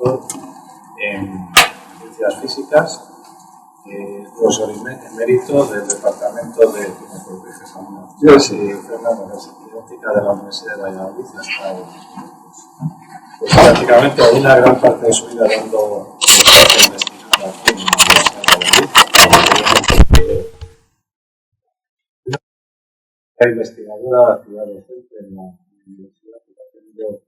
doctor en ciencias físicas, profesor emérito del Departamento de Genética de la Universidad de Valladolid. Pues prácticamente una gran parte de su vida dando investigando aquí en la Universidad de Valladolid. La investigadora, la actividad docente en la universidad, que ha tenido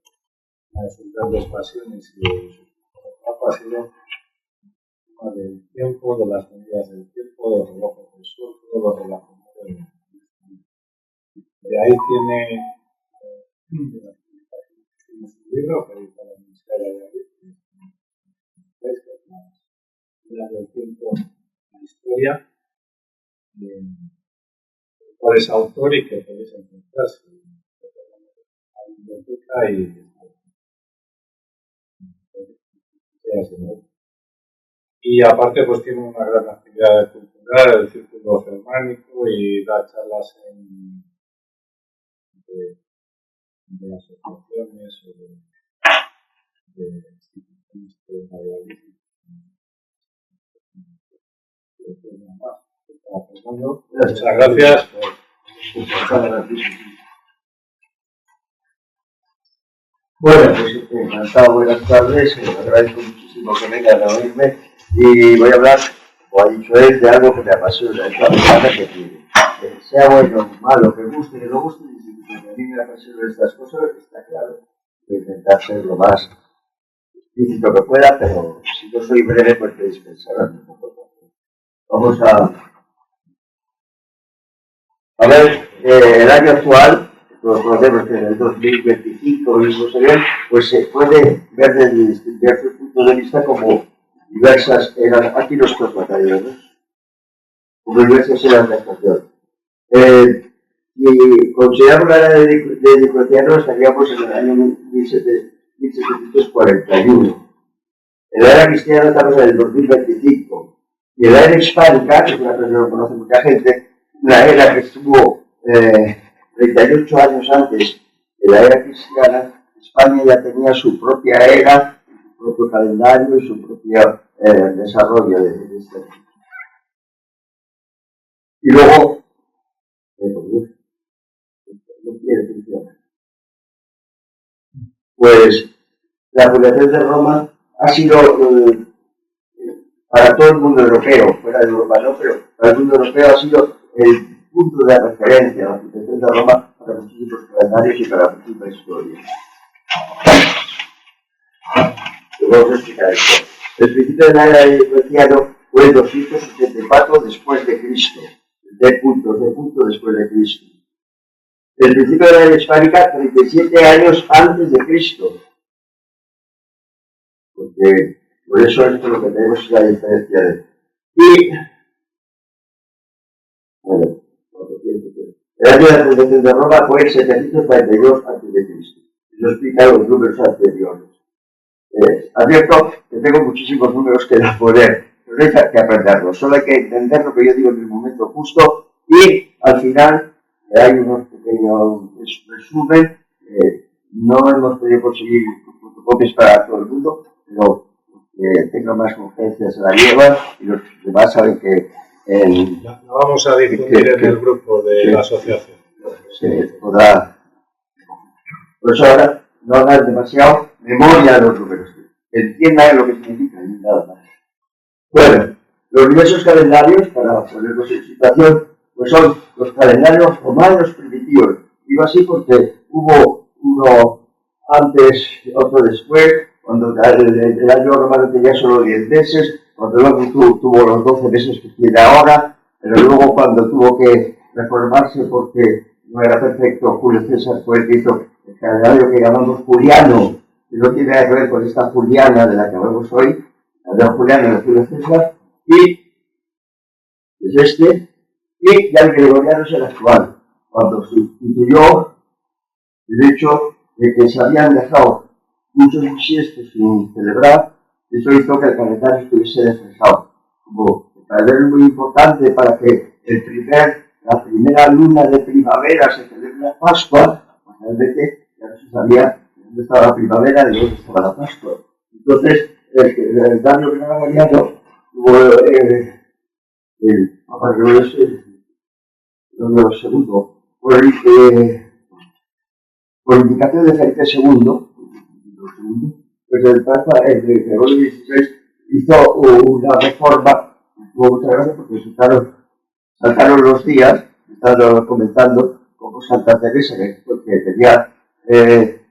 una de sus grandes pasiones y su etapa ha sido el tema del tiempo, de las medidas del tiempo, de los relojes del sol, todo lo relacionado con el. De ahí tiene un libro que edita la Universidad de Valladolid, que es las medidas del tiempo en la historia, cuál es autor y que podéis encontrar en la biblioteca y aparte pues tiene una gran actividad cultural, el círculo germánico, y da charlas de asociaciones o de instituciones de Valladolid. Muchas gracias por escuchar. Bueno, pues encantado, buenas tardes, agradezco muchísimo que vengan a oírme y voy a hablar, como ha dicho él, de algo que me apasiona, es la persona que tiene. Sea bueno, malo, que guste, que no guste, y si a mí me apasiona estas cosas, está claro. Voy a intentar ser lo más explícito que pueda, pero si no soy breve, pues te dispensarán un poco. Vamos a ver, el año actual, todos conocemos que en el 2025 mismo sería, pues se puede ver desde diversos puntos de vista como diversas eras, aquí los materiales, como diversas eras de actuación. Si consideramos la era de Diocleciano, estaríamos en el año 1741. En la era cristiana estamos en el 2025. Y en la era hispánica, que es una cosa que no conoce mucha gente, una era que estuvo 38 años antes de la era cristiana, España ya tenía su propia era, su propio calendario y su propio desarrollo de este. Y luego, pues la fundación de Roma ha sido para todo el mundo europeo, fuera de Europa no, pero para el mundo europeo ha sido el punto de referencia, la fundación de Roma, para muchísimos calendarios y para muchísima historia. Vamos a explicar esto. El principio de la era de Diocleciano fue el 274 después de Cristo, D punto después de Cristo. El principio de la era hispánica, 37 años antes de Cristo. Porque por eso es lo que tenemos es la diferencia de. Y, bueno, el año de la fundación de Roma fue el 742 a.C. Eso explica los números anteriores. Advierto que tengo muchísimos números que dar poder, pero no hay que aprenderlos, solo hay que entender lo que yo digo en el momento justo y al final hay unos pequeños resumen. No hemos podido conseguir fotocopias para todo el mundo, pero tengo más conferencias se la llevan y los demás saben que la vamos a difundir en el grupo de la asociación. Se podrá. Por eso ahora no hagan demasiado memoria de los números. Entiendan lo que significa y nada más. Bueno, los diversos calendarios, para ponerlos en situación, pues son los calendarios romanos primitivos. Digo así porque hubo uno antes, otro después, cuando el año romano tenía solo 10 meses, cuando luego tuvo los 12 meses que tiene ahora, pero luego cuando tuvo que reformarse porque no era perfecto, Julio César fue el que hizo el calendario que llamamos juliano, que no tiene nada que ver con esta juliana de la que hablamos hoy, la juliana de Julio César, y es este, y ya el gregoriano es el actual, cuando sustituyó el hecho de que se habían dejado muchos bisiestos sin celebrar, eso hizo que el calendario estuviese desfasado. Como el calendario es muy importante para que la primera luna de primavera se celebre la Pascua, pues realmente ya no se sabía dónde estaba la primavera y dónde estaba la Pascua. Entonces, el daño que me ha variado, el Papa Gregorio II, por indicación de Felipe II, pues el Papa Gregorio XVI hizo una reforma, tuvo muchas gracias porque saltaron los días, estaban comentando cómo Santa Teresa, porque tenía,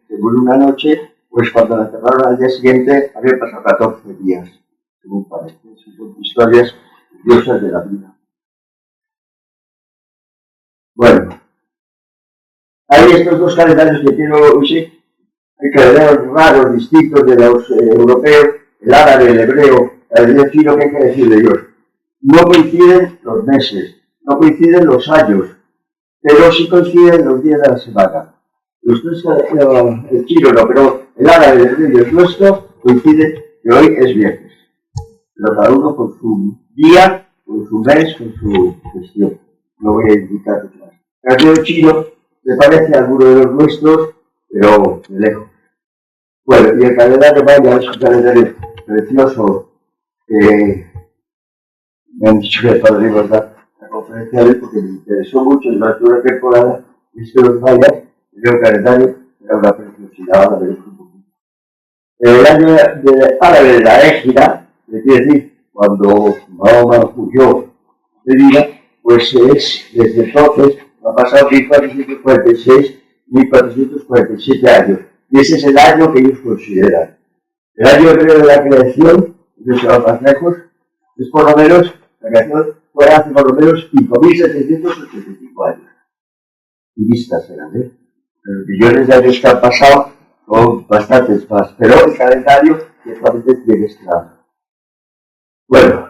según una noche, pues cuando la enterraron al día siguiente, había pasado 14 días, según parece. Son historias curiosas de la vida. Bueno, hay estos dos calendarios que quiero decir, hay calendarios raros, distintos de los europeos, el árabe, el hebreo, el chino, ¿qué hay que decir de ellos? No coinciden los meses, no coinciden los años, pero sí coinciden los días de la semana. Los tres, el chino no, pero el árabe, el hebreo y el nuestro coinciden que hoy es viernes. Pero cada uno con su día, con su mes, con su gestión. No voy a indicar más. El calendario chino se parece a alguno de los nuestros, pero de lejos. Bueno, y el calendario maya es un calendario precioso que me han dicho que el padre iba a dar la conferencia de él porque me interesó mucho durante una temporada y es que los mayas, el calendario era una preciosidad, ahora veremos un poquito. El año árabe de la Égira, le quiere decir, cuando Mahoma huyó de vida, pues es desde entonces, ha pasado 1446, 1447 años. Y ese es el año que ellos consideran. El año hebreo de la creación, ellos se van más lejos, es por lo menos, la creación fue hace por lo menos 5.785 años. Y vistas eran, Los millones de años que han pasado son bastantes más, pero el calendario ciertamente tiene esta. Bueno,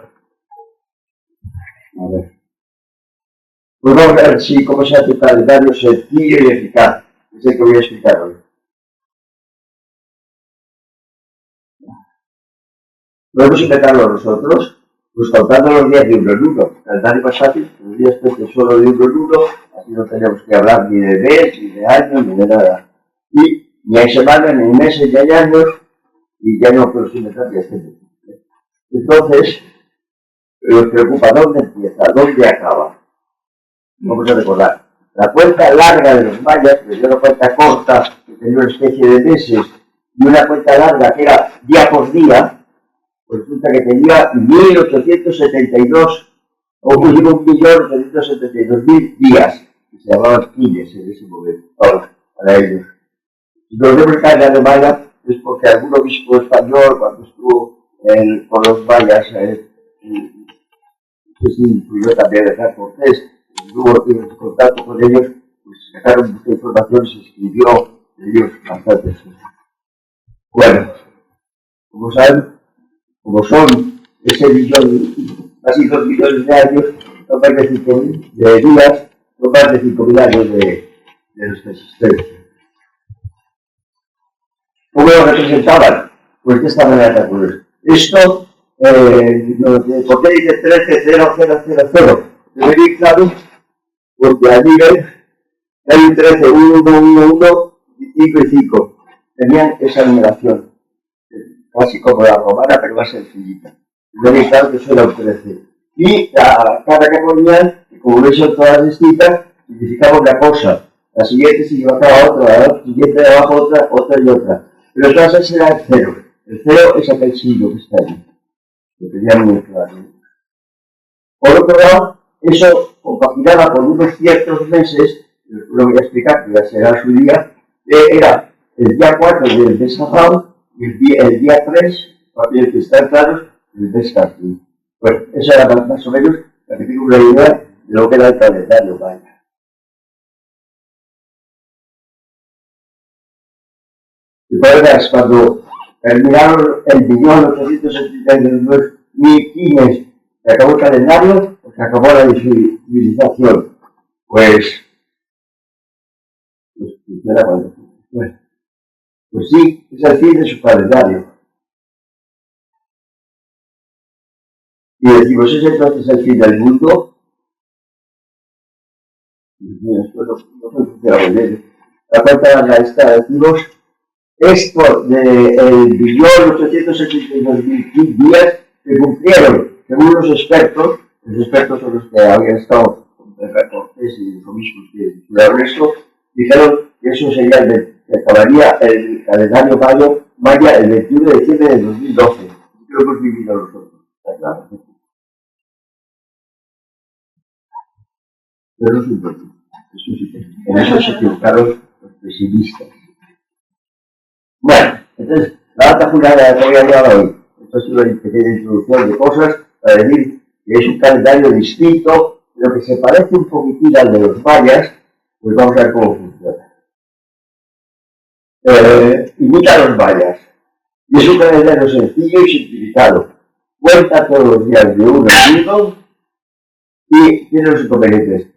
a ver. Pues vamos a ver si cómo se hace un calendario sencillo y eficaz. Es el que voy a explicar hoy. Podemos inventarlo nosotros, pues contando los días de uno en uno. El calendario más fácil, los días que solo de uno en uno, así no tenemos que hablar ni de mes, ni de año, ni de nada. Y ni hay semanas, ni meses, ni hay años, y ya no podemos inventar días de uno. Entonces, nos preocupa dónde empieza, dónde acaba. Vamos a recordar. La cuenta larga de los mayas, que era una cuenta corta, que tenía una especie de meses, y una cuenta larga que era día por día, pues resulta que tenía 1872, o 1.872.000 días, que se llamaban quines en ese momento, para ellos. Si nos vemos el calendario maya, es porque algún obispo español, cuando estuvo con los mayas, que se incluyó también el Hernán Cortés, estuvo en contacto con ellos, pues sacaron mucha información y se escribió de ellos bastante. Bueno, como saben, como son ese millón, casi 2 millones de años, son más de 5.000 de días, son más de 5.000 años de nuestra existencia. ¿Cómo lo representaban? Pues de esta manera tan curiosa. Esto, ¿por qué dice 13.0000? Debe ir claro, porque allí ven, hay un 13, 1, 1, 1, 1, 5 y 5. Tenían esa numeración, casi como la romana, pero más sencillita. Debe ir claro que eso era un 13. Y cada que ponían, como veis son todas distintas, significaba una cosa. La siguiente significaba otra, la siguiente de abajo otra y otra. Pero todas esas era el 0. El 0 es aquel signo que está ahí. Lo tenían muy claro. Por otro lado, eso compaginaba con unos ciertos meses, lo voy a explicar, que ya será su día, era el día 4 del mes Safán y el día 3, para que están claros, el mes Cartín. Bueno, eso era más o menos para que tenga una idea de lo que era el calendario maya. Y cuando terminaron el 1.872.000 quines, se acabó el calendario, se acabó la civilización. Pues sí, es el fin de su calendario. Y decimos, ¿es entonces el fin del mundo? Esto no funciona muy bien. La cuenta larga esta, decimos, Esto vivió 872.000 días que cumplieron, según los expertos son los que habían estado con Cortés y los obispos que estudiaron esto, dijeron que eso sería que acabaría el calendario maya el 21 de diciembre de 2012. Lo hemos vivido nosotros, está claro. Pero es importante. En eso se equivocaron los pesimistas. Bueno, entonces, la data jurada que voy a hablar hoy, esto ha sido una pequeña introducción de cosas para decir que es un calendario distinto, pero que se parece un poquitín al de los mayas, pues vamos a ver cómo funciona. Imita a los mayas, y es un calendario sencillo y simplificado. Cuenta todos los días de uno en uno y tiene los inconvenientes.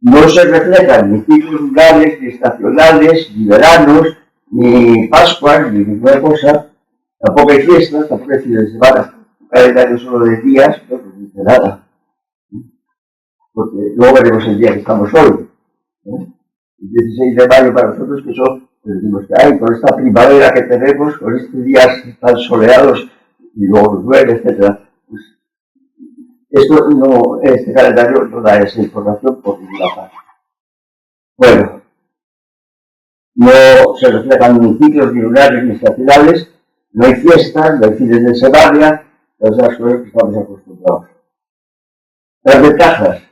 No se reflejan ni ciclos lunares, ni estacionales, ni veranos, ni Pascuas, ni ninguna cosa. Tampoco hay fiestas, tampoco hay fines de semana. Un calendario solo de días no nos dice nada. Porque luego veremos el día que estamos hoy. El 16 de mayo para nosotros, que son, decimos que hay, con esta primavera que tenemos, con estos días tan soleados, y luego llueve, etc. Pues, este calendario no da esa información por ninguna parte. Bueno, no se reflejan ni ciclos, ni lunares, ni estacionales, no hay fiestas, no hay fines de semana, todas las cosas que estamos acostumbrados. Las ventajas,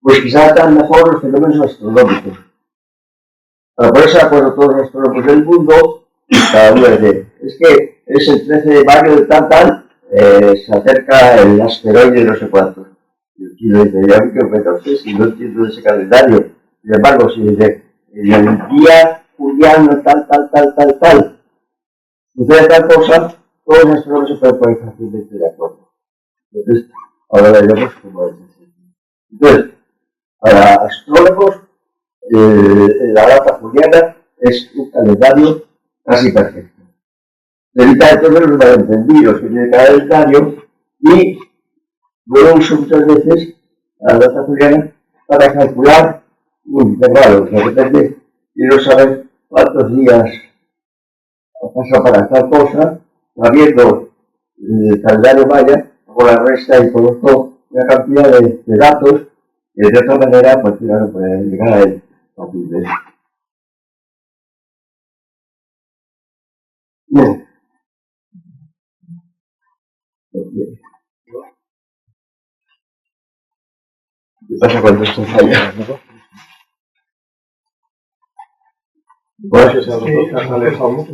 pues quizás están mejor los fenómenos astronómicos. Para ponerse de acuerdo todos los astrónomos del mundo, cada uno dice, es que es el 13 de mayo de tal, se acerca el asteroide no sé cuántos. Y el chino dice, ya vi que me usted si no entiendo ese calendario. Sin embargo, si dice, en el día juliano tal, sucede tal cosa, todos los astrónomos se pueden poner fácilmente de acuerdo. Entonces, ahora veremos cómo es eso. Entonces, para astrónomos, la data juliana es un calendario casi perfecto. Se evita entonces los malentendidos que tiene cada calendario y yo uso muchas veces la data juliana para calcular un intervalo. De repente quiero saber cuántos días pasa para tal cosa, sabiendo el calendario maya, hago la resta y conozco una cantidad de datos que de otra manera cualquiera no puede llegar a él fácilmente. Bien. ¿Qué pasa cuando esto falla? Pues a lo mejor te has alejado mucho. A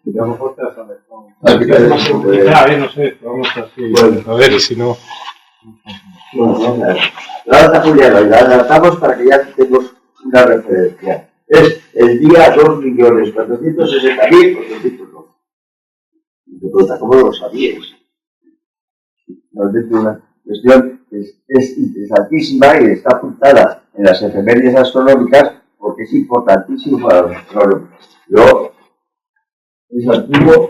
lo mejor te has alejado. No sé, vamos así. Bueno, a ver, si no. Bueno, la data juliana la adaptamos para que ya tenemos una referencia. Es el día 2.460.402. Y te pregunta, ¿cómo lo sabíais? Realmente una cuestión es interesantísima y está apuntada en las efemérides astronómicas porque es importantísimo para los astrónomos. Yo, es antiguo,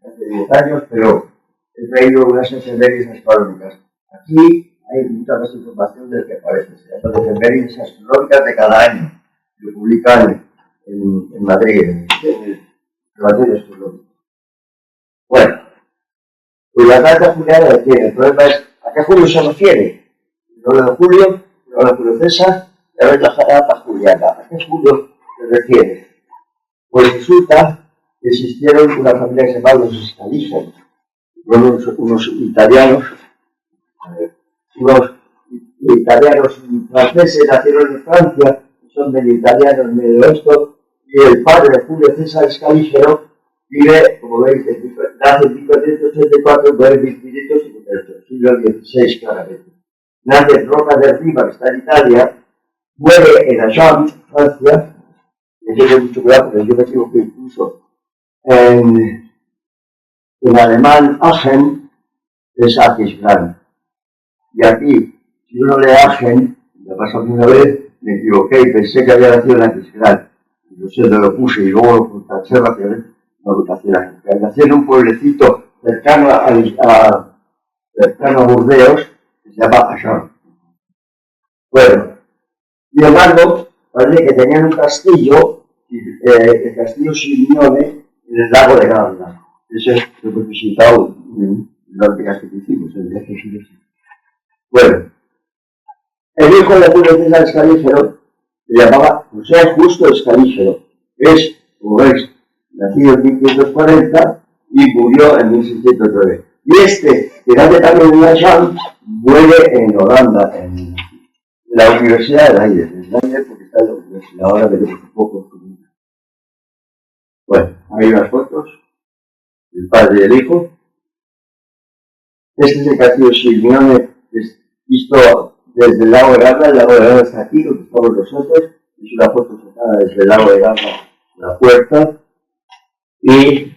hace 10 años, pero he traído unas efemérides astronómicas. Aquí hay mucha más información del que parece. Se llama de efemérides astronómicas de cada año. Lo publican en Madrid, en el Observatorio Astronómico. Bueno, pues la data juliana tiene. El problema es a qué julio se refiere. El 9 de julio, el 9 de Julio César, y ahora es la data juliana. ¿A qué julio se refiere? Pues resulta que existieron una familia que se llamaba los Scaliger, unos italianos y franceses, nacieron en Francia, son medio italianos, medio esto, y el padre de Julio César Scaligero vive, como veis, nace en 1584, muere en 1558, siglo XVI claramente. Nace en Roca del Riva, que está en Italia, muere en Agen, Francia, y tiene mucho cuidado porque yo me equivoqué incluso en alemán Aachen es Aquisgrán. Y aquí, si uno lee Aachen, me pasó una vez, me equivoqué y pensé que había nacido en Aquisgrán. Y yo sé, lo puse y luego lo taché rápidamente. No lo taché la gente. Nació en un pueblecito cercano a Burdeos, que se llama Aachen. Bueno, sin embargo, parece que tenían un castillo el castillo Sirmione en el lago de Garda. Eso es lo que he visitado en las días que hicimos, el viaje sudeste. Bueno, el hijo de Julio César Escalígero se llamaba José Justo Escalígero. Es, como veis, nacido en 1540 y murió en 1609. Y este, que nace también en Ascham, muere en Holanda, en la Universidad de Leiden. En Leiden, porque está en la universidad, ahora veremos un poco. Bueno, hay unas fotos, el padre y el hijo. Este es el castillo Sirmione, que es visto desde el lago de Garda. El lago de Garda está aquí, donde estamos nosotros. Es una foto sacada desde el lago de Garda, la puerta. Y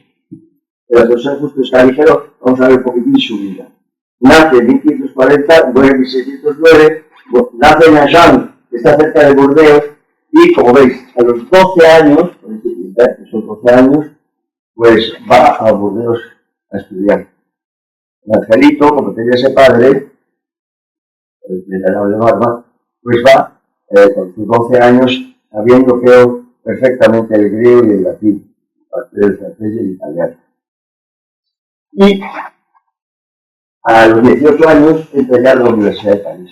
el José Justo Escalígero, vamos a ver un poquitín su vida. Nace en 1540, muere en 1609, nace en Ascham, que está cerca de Burdeos, y como veis, a los 12 años, que son 12 años, pues va a Burdeos a estudiar. Angelito, como tenía ese padre, el veterano de barba, pues va con sus 12 años, habiendo quedado perfectamente el griego y el latín, parte del francés y el italiano. Y a los 18 años entra ya a la Universidad de París.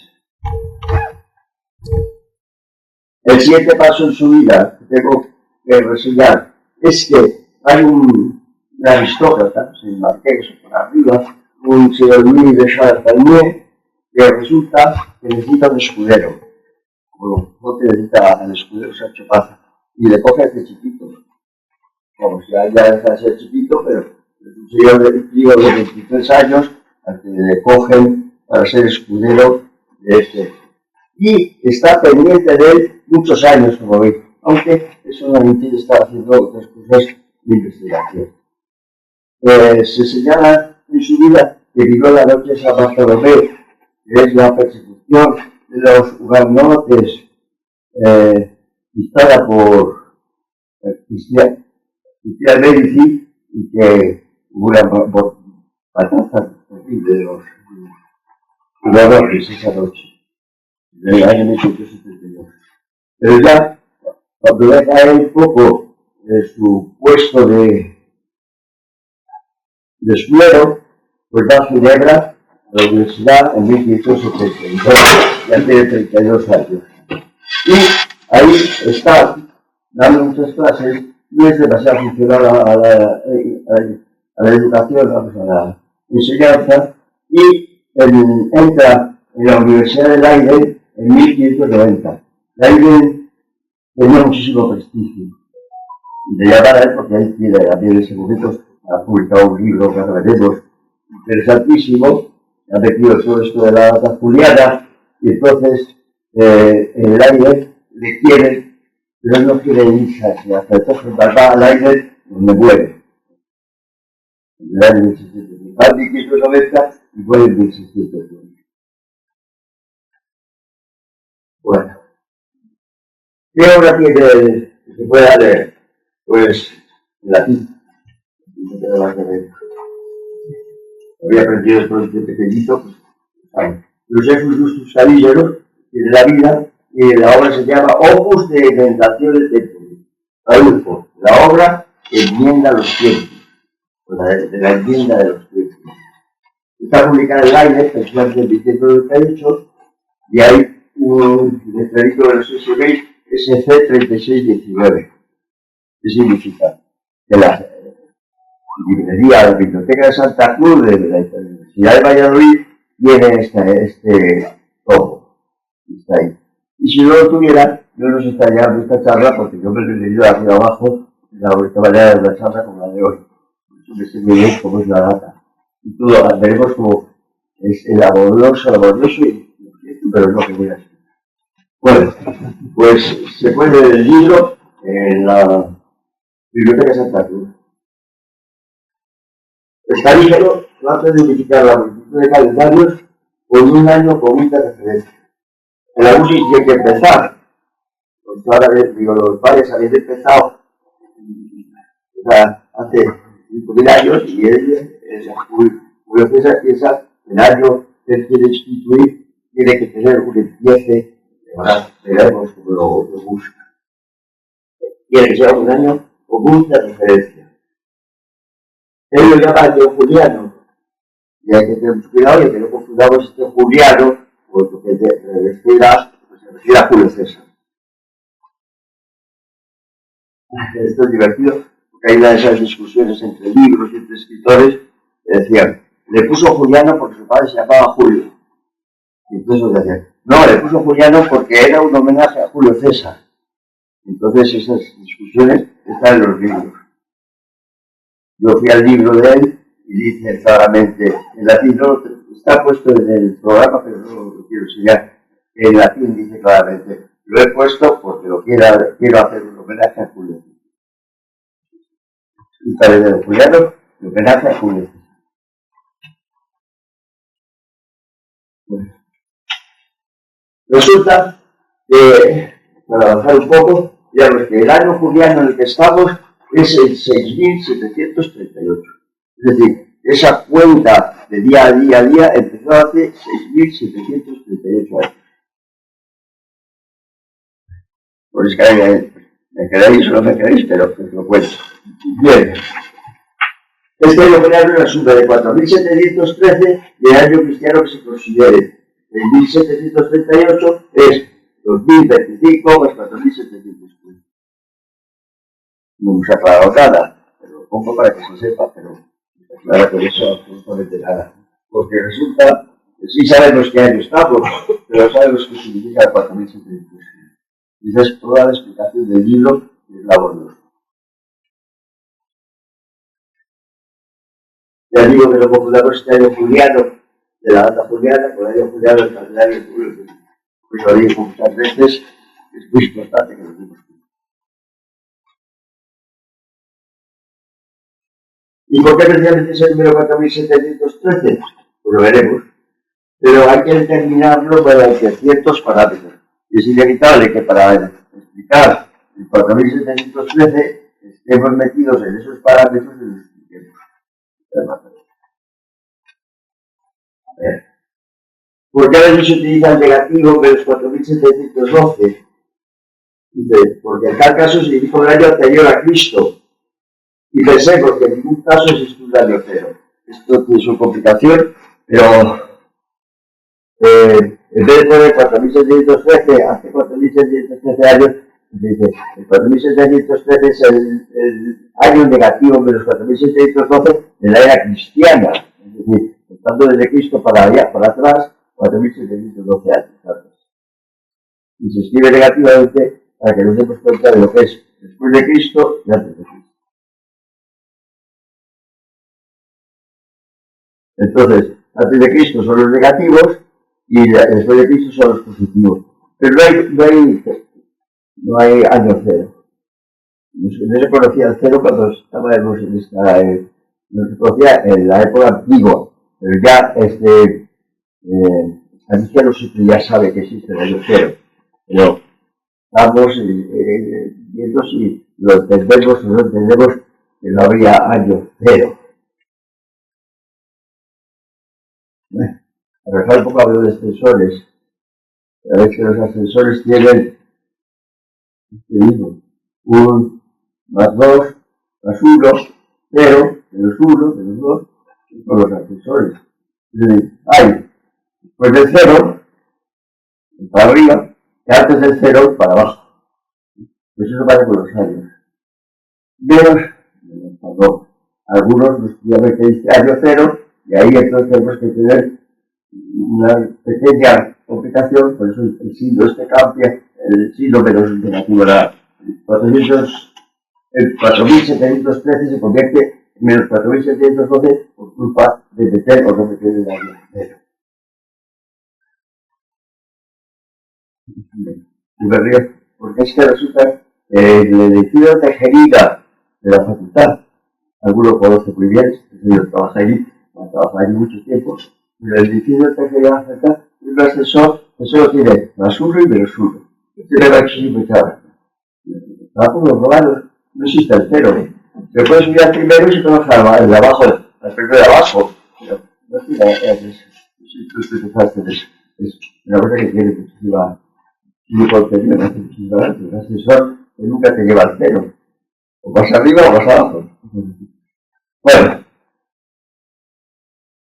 El siguiente paso en su vida que tengo que reseñar es que hay un aristócrata, sin marqués por arriba, un señor Louis de Charles, que resulta que necesita un escudero. Bueno, no te necesita el escudero Sancho Panza, y le coge a este chiquito. Como si ya deja de ser chiquito, pero es un señor de 23 años al que le cogen para ser escudero de este. Y está pendiente de él muchos años, como veis, aunque eso no le impide estar haciendo otras cosas de investigación. Se señala en su vida que vivió la noche de San Bartolomé, que es la persecución de los hugonotes dictada por Cristian Medici, y que hubo una matanza terrible de los hugonotes esa noche, en el año 1872. Pero ya, cuando deja un poco de su puesto de escudero, pues va a Ginebra, a la universidad, en 1572, ya tiene 32 años. Y ahí está dando muchas clases, no es demasiado funcional a la educación, vamos, a la enseñanza, y entra en la Universidad de Leiden en 1590. Leiden tenía muchísimo prestigio, y le llaman a él porque ahí tiene también en ese momento, ha publicado un libro que ahora veremos, interesantísimo, ha metido todo esto de la data juliana, y entonces el Leiden le quiere, pero él no quiere irse hacia hasta entonces va a Leiden donde muere. En el año 1690, va en 1590 y muere en 1690. Bueno, ¿qué obra tiene que se pueda leer? Pues en latín. No tengo más que ver. Había aprendido esto desde pequeñito, pues, ¿sabes? Josephus Justus Scaliger tiene la vida y la obra se llama Opus de Inventación del Templo. Traduzco, la obra que enmienda los tiempos, de la enmienda de los tiempos. Está publicada en Leiden, precisamente en 1998, y hay un letrerito de los SB, SC3619. ¿Qué significa? Que la librería, la Biblioteca de Santa Cruz de la Universidad de Valladolid tiene este tomo. Está ahí. Y si no lo tuviera, yo no os estaría dando esta charla porque yo me lo he leído hacia abajo de esta manera de una charla como la de hoy. Por eso me sé muy bien cómo es la data. Y todo, veremos cómo es el laborioso, pero es lo que voy a decir. Bueno, pues se puede leer el libro en la Biblioteca de Santa Cruz. Scaliger trata de unificar la multitud de calendarios con un año común de referencia. En la UCI tiene que empezar. Pues ahora digo, los padres habían empezado hace 5.000 años y Julio César piensa el año que él quiere instituir tiene que tener un empiece, ahora veremos cómo lo busca. quiere que sea un año oculta referencia. Él lo llama yo Juliano, y hay que tener mucho cuidado y que no confundamos este Juliano, porque se refiere a Julio César. Esto es divertido, porque hay una de esas discusiones entre libros y entre escritores que decían, le puso Juliano porque su padre se llamaba Julio. Y entonces decían, no, le puso Juliano porque era un homenaje a Julio César. Entonces esas discusiones están en los libros. Yo fui al libro de él y dice claramente, en latín, no, está puesto en el programa, pero no lo quiero enseñar. En latín dice claramente, lo he puesto porque quiero hacer un homenaje a Julio. Un padre Juliano, un homenaje a Julio. Bueno. Resulta que, para avanzar un poco, digamos que el año juliano en el que estamos es el 6.738. Es decir, esa cuenta de día a día empezó hace 6.738 años. Por eso que me queréis o no me queréis, pero os lo cuento. Bien. Este año juliano es una suma de 4.713 y el año cristiano que se considere. El 1738 es 2025 más 4.713. No hemos aclarado nada, pero lo pongo para que se sepa, pero está claro con eso absolutamente nada. Porque resulta que sí sabemos qué año estamos, pero sabemos qué significa 4.713. Y esa es toda la explicación del libro que es laborioso. Ya digo que no confundamos este año juliano de la data juliana con el año juliano del calendario de Julio. Pues lo digo muchas veces, es muy importante que lo demos. ¿Y por qué precisamente es el número 4.713? Pues lo veremos. Pero hay que determinarlo mediante ciertos parámetros. Y es inevitable que para explicar el 4.713 estemos metidos en esos parámetros y los expliquemos. A ver. ¿Por qué a veces se utiliza el negativo menos 4.712? Dice, porque en tal caso significa un año anterior a Cristo. Y pensemos que en ningún caso existe un año cero. Esto tiene su complicación, pero en vez de poner 4.713 hace 4.713 años, dice, el 4.713 es el año negativo menos 4.712 de la era cristiana. Es decir, contando desde Cristo para allá, para atrás, 4.712 años. Y se escribe negativamente para que nos demos cuenta de lo que es después de Cristo y antes de Cristo. Entonces, antes de Cristo son los negativos y después de Cristo son los positivos. Pero no hay año cero. No se conocía el cero cuando estábamos en esta... no se conocía en la época antigua. Pero ya la cristianos ya sabe que existe el año cero. Pero estamos viendo si lo entendemos o no entendemos que no habría año cero. A ver, un poco hablo de ascensores. A ver que los ascensores tienen, ¿qué digo? 1 más 2 más 1, 0, menos 1, menos 2, son los ascensores. Es decir, hay después del 0, para arriba, y antes del 0, para abajo. Eso se pasa con los años. Menos, algunos nos llaman que dice año 0, y ahí entonces tenemos que tener una pequeña complicación, por eso el signo cambia, el signo menos negativo era 4.713 se convierte en menos 4.712 por culpa de meter o no meter el año cero. Y me río, porque es que resulta que el edificio de Tejerina de la facultad, algunos conocen muy bien, yo trabajé allí mucho tiempo. El edificio de Tejerina es un ascensor que solo tiene más 1 y menos 1. Tiene máximo y cada. Para los romanos no existe el cero. Se puede subir al primero y se puede bajar el de abajo, al primero de abajo. Pero no tiene es una cosa que tiene muchísima contenido, un ascensor que nunca te lleva al cero. O vas arriba o vas abajo. Bueno,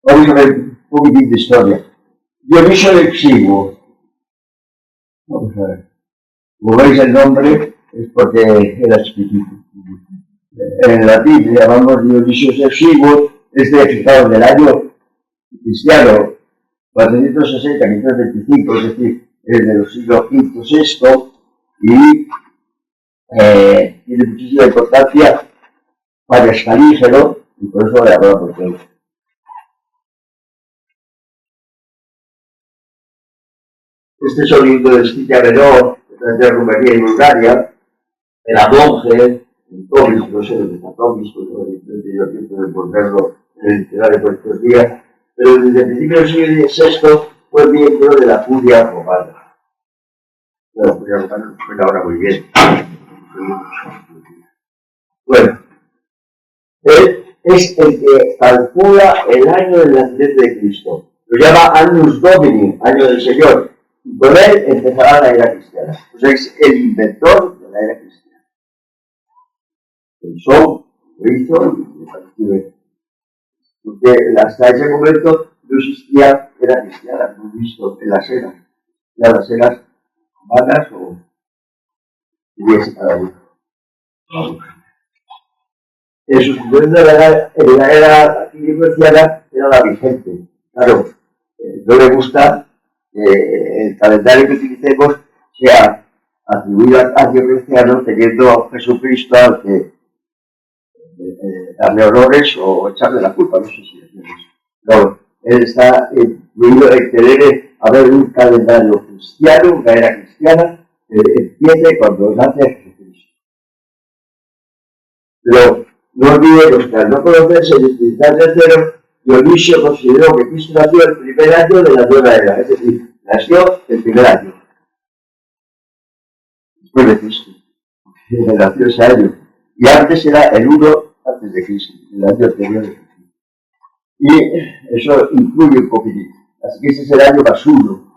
vamos a ver un poquitín de historia. Dionisio el Exiguo. Vamos a ver. Como veis el nombre es porque era chiquitito. En latín le llamamos Dionisio el Exiguo, fijaos, del año cristiano 460-525, es decir, es de los siglos V, VI, y tiene muchísima importancia para Escalígero, y por eso le hablamos de él. Este es el libro de Scitia Menor, de Rumanía y Bulgaria, era monje, en Tomis, no sé dónde está Tomis, porque no he tenido tiempo de volverlo en el literario por estos días, pero desde el principio del siglo VI fue miembro de la Curia Romana. La Curia Romana suena ahora muy bien. Bueno, él es el que calcula el año del nacimiento de Cristo. Lo llama Annus Domini, año del Señor. Y con él empezará la era cristiana. O sea, es el inventor de la era cristiana. Pensó, lo hizo y le pareció bien. Porque hasta ese momento no existía era cristiana, no he visto en las eras. Ya las eras humanas o hubiese cada uno. El sustituto de la era cristiana era la vigente. Claro, no le gusta el calendario que utilicemos sea atribuido al año cristiano teniendo a Jesucristo al que darle honores o echarle la culpa, no sé si decimos. No, él está incluido en tener haber un calendario cristiano, una era cristiana, que empiece cuando nace Jesucristo. Pero no olvidemos que al no conocerse el espiritual de cero, Dionisio consideró que Cristo nació el primer año de la nueva era, es decir, nació el primer año. Después de Cristo. Nació ese año. Y antes era el 1 antes de Cristo, el año anterior de Cristo. Y eso incluye un poquitito. Así que ese es el año más 1.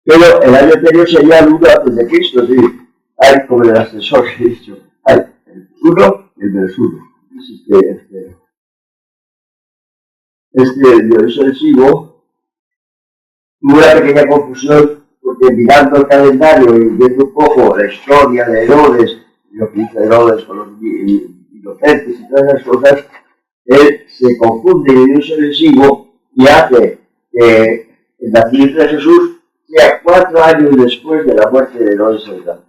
Pero el año anterior sería el 1 antes de Cristo, es decir, hay como el ascensor que he dicho, hay el 1 y el menos 1. Dionisio el Exiguo tuvo una pequeña confusión porque mirando el calendario y viendo un poco la historia de Herodes, lo que hizo Herodes con los inocentes y todas esas cosas, él se confunde en Dionisio el Exiguo y hace que el nacimiento de Jesús sea 4 años después de la muerte de Herodes el Grande.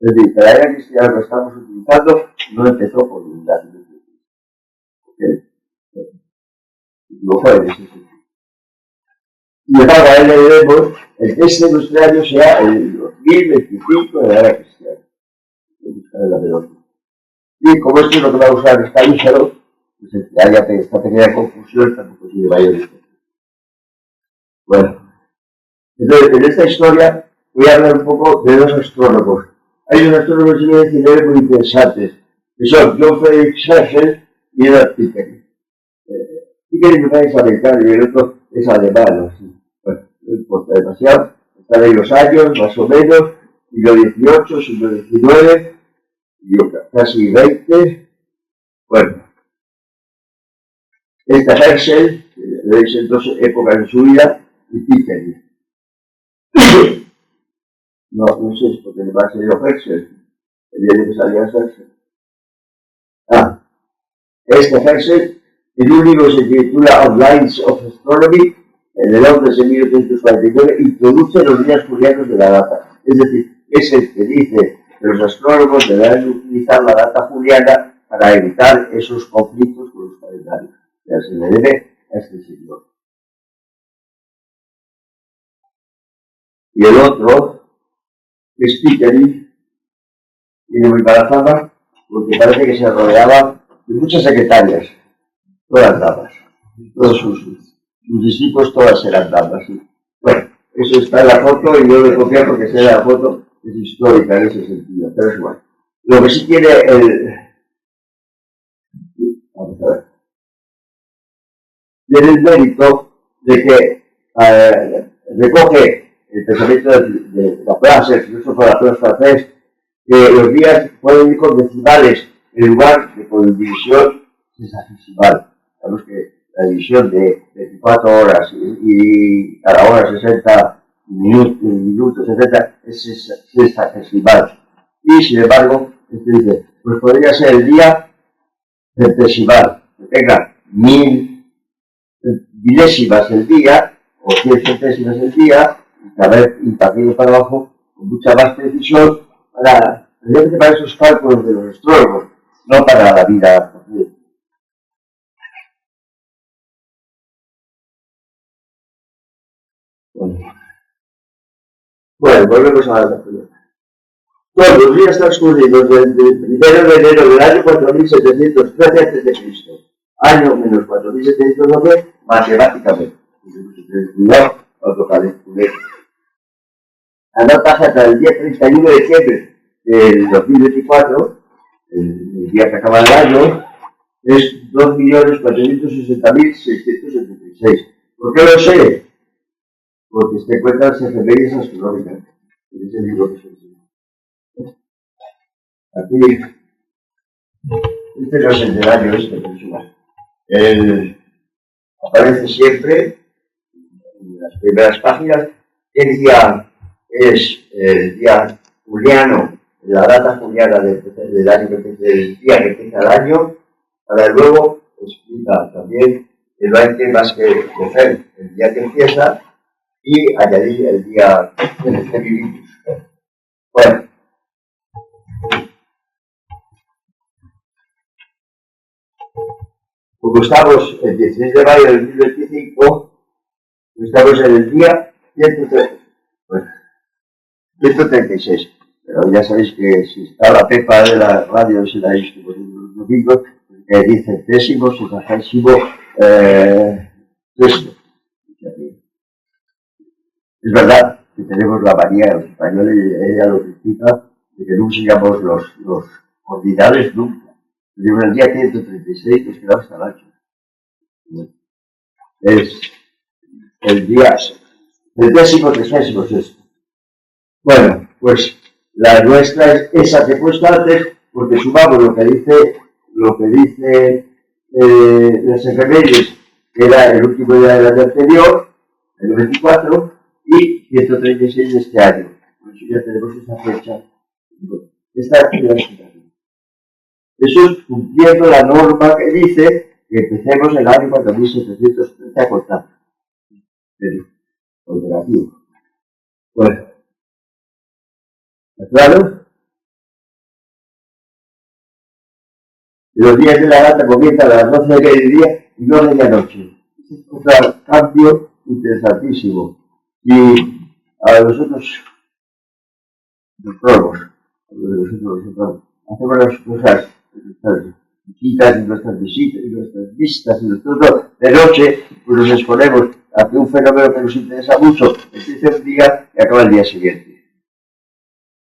Es decir, que la era cristiana que estamos utilizando no empezó por el nacimiento de Cristo. No fue en ese sentido. Y embargo, a él le debemos el que este nuestro año sea el 2025 de la era cristiana. Y como esto es lo que va a usar Escalígero, pues el que haya esta pequeña confusión tampoco tiene mayor diferencia. Bueno, entonces en esta historia voy a hablar un poco de dos astrólogos. Hay dos astrólogos del siglo XIX muy interesantes, que son John Felix Herschel y Edward Pickering. Pickering es americano y el otro es alemán, así. Bueno, no importa demasiado. Están ahí los años, más o menos, siglo XVIII, siglo XIX, y casi 20. Bueno, esta Herschel, veis en dos épocas de su vida, y Pickering. No sé, porque le va a salir Herschel. El día que salía Herschel. Este Herschel, en un libro que se titula Outlines of Astronomy, en el Londres de 1849, introduce los días julianos de la data. Es decir, es el que dice que los astrólogos deberán utilizar la data juliana para evitar esos conflictos con los calendarios. Ya se le debe a este señor. Y el otro, que es Pickering, tiene muy mala fama, porque parece que se rodeaba de muchas secretarias, todas damas, todos sus discípulos, todas eran damas. ¿Sí? Bueno, eso está en la foto y yo le copié porque sé la foto, es histórica en ese sentido, pero es igual. Lo que sí tiene vamos a ver, tiene el mérito de que recoge el pensamiento de Laplace, el filósofo Laplace francés, que los días pueden ir con decimales en lugar de con división sexagesimal. Sabemos que la división de 24 horas y cada hora 60 minutos, etc., es sexagesimal. Y sin embargo, este dice, pues podría ser el día centesimal, que tenga 1000 milésimas el día, o 100 centésimas el día, y cada vez impartido para abajo con mucha más precisión para esos cálculos de los astrólogos, no para la vida. Bueno, volvemos a la pregunta. Todos los días transcurridos desde el 1 de enero del año 4713 a.C., año menos 4712, matemáticamente. Cuidado, autocalculé. La nota hasta el día 31 de diciembre del 2024, el día que acaba el año, es 2.460.676. ¿Por qué lo sé? Porque se encuentran las efemérides astronómicas. En ese libro que se enseña. Aquí, este no es el del año personal. Aparece siempre en las primeras páginas. El día es el día juliano, la data juliana del año del día que empieza el año, para luego explicar también que no hay temas que coger el día que empieza y añadir el día en el que vivimos. Bueno. Como estamos el 16 de mayo del 2025, estamos en el día 136. Pero ya sabéis que si está la pepa de la radio, si la visto por los domingos, que dice décimo, sexagésimo, sexto. Es verdad que tenemos la manía, los españoles, ella lo critica, de que no usamos los ordinales nunca. Pero en el día 136 nos quedamos hasta el 8. Es el día el 13º. Bueno, pues la nuestra es esa que he puesto antes, porque sumamos lo que dice las efemérides, que era el último día del año anterior, el 24, y 136 de este año. Por eso ya tenemos esa fecha. Esta es la explicación. Eso es cumpliendo la norma que dice que empecemos el año 4730 a contar. Pero, negativo. Bueno, ¿está claro? Los días de la data comienzan a las 12 del mediodía y no de medianoche. Es otro cambio interesantísimo. Y a nosotros, los probos, hacemos las cosas, nuestras visitas y nuestras visitas y nuestras vistas y todo de noche, pues nos exponemos a que un fenómeno que nos interesa mucho empiece un día y acaba el día siguiente.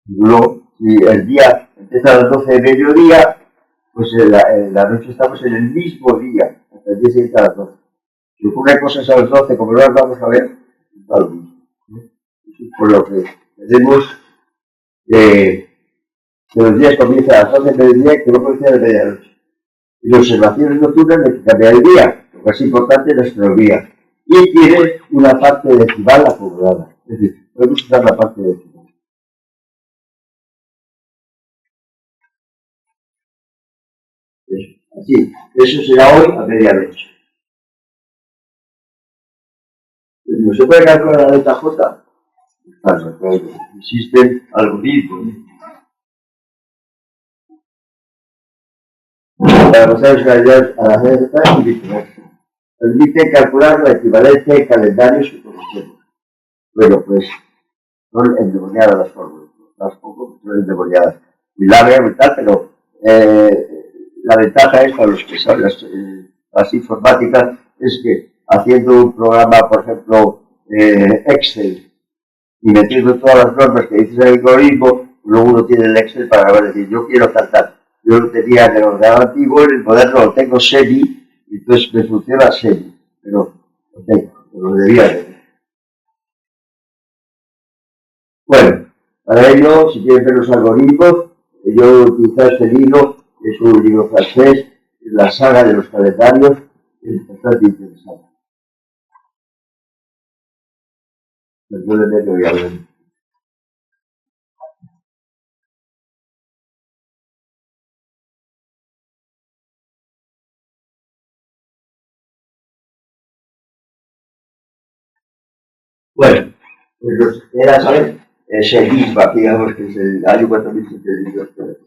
Luego, si el día empieza a las 12 de mediodía, pues en la noche estamos en el mismo día, hasta el día siguiente a las 12. Si ocurren cosas a las 12, como no las vamos a ver, está lo mismo. Eso es por lo que tenemos que los días comienzan a las 12 de mediodía y que no comienzan a medianoche. Y las observaciones nocturnas de que cambia el día, lo que es importante es la astronomía. Y tiene una parte decimal acumulada. Es decir, podemos usar la parte decimal. Así, eso será hoy a medianoche. ¿No se puede calcular la delta J? Claro, existen algoritmos. Para pasar las calidades a la delta y viceversa. Permite calcular la equivalencia de calendarios que conocemos. Bueno, pues son endemoniadas las fórmulas, las poco son endemoniadas. Muy largas, muy tal, pero la ventaja es para los que saben las informáticas es que haciendo un programa, por ejemplo, Excel, y metiendo todas las normas que dice el algoritmo, luego uno tiene el Excel para decir, yo quiero tal. Yo lo tenía en el ordenador antiguo, en el moderno lo tengo semi, y entonces me funciona semi, pero lo tengo, lo debería tener. Para ello, si quieren ver los algoritmos, yo he utilizado este libro, que es un libro francés, la saga de los calendarios, es bastante interesante. Después de verlo y hablar. Bueno, pues los era saber ese Bisba, digamos que es el año 4722.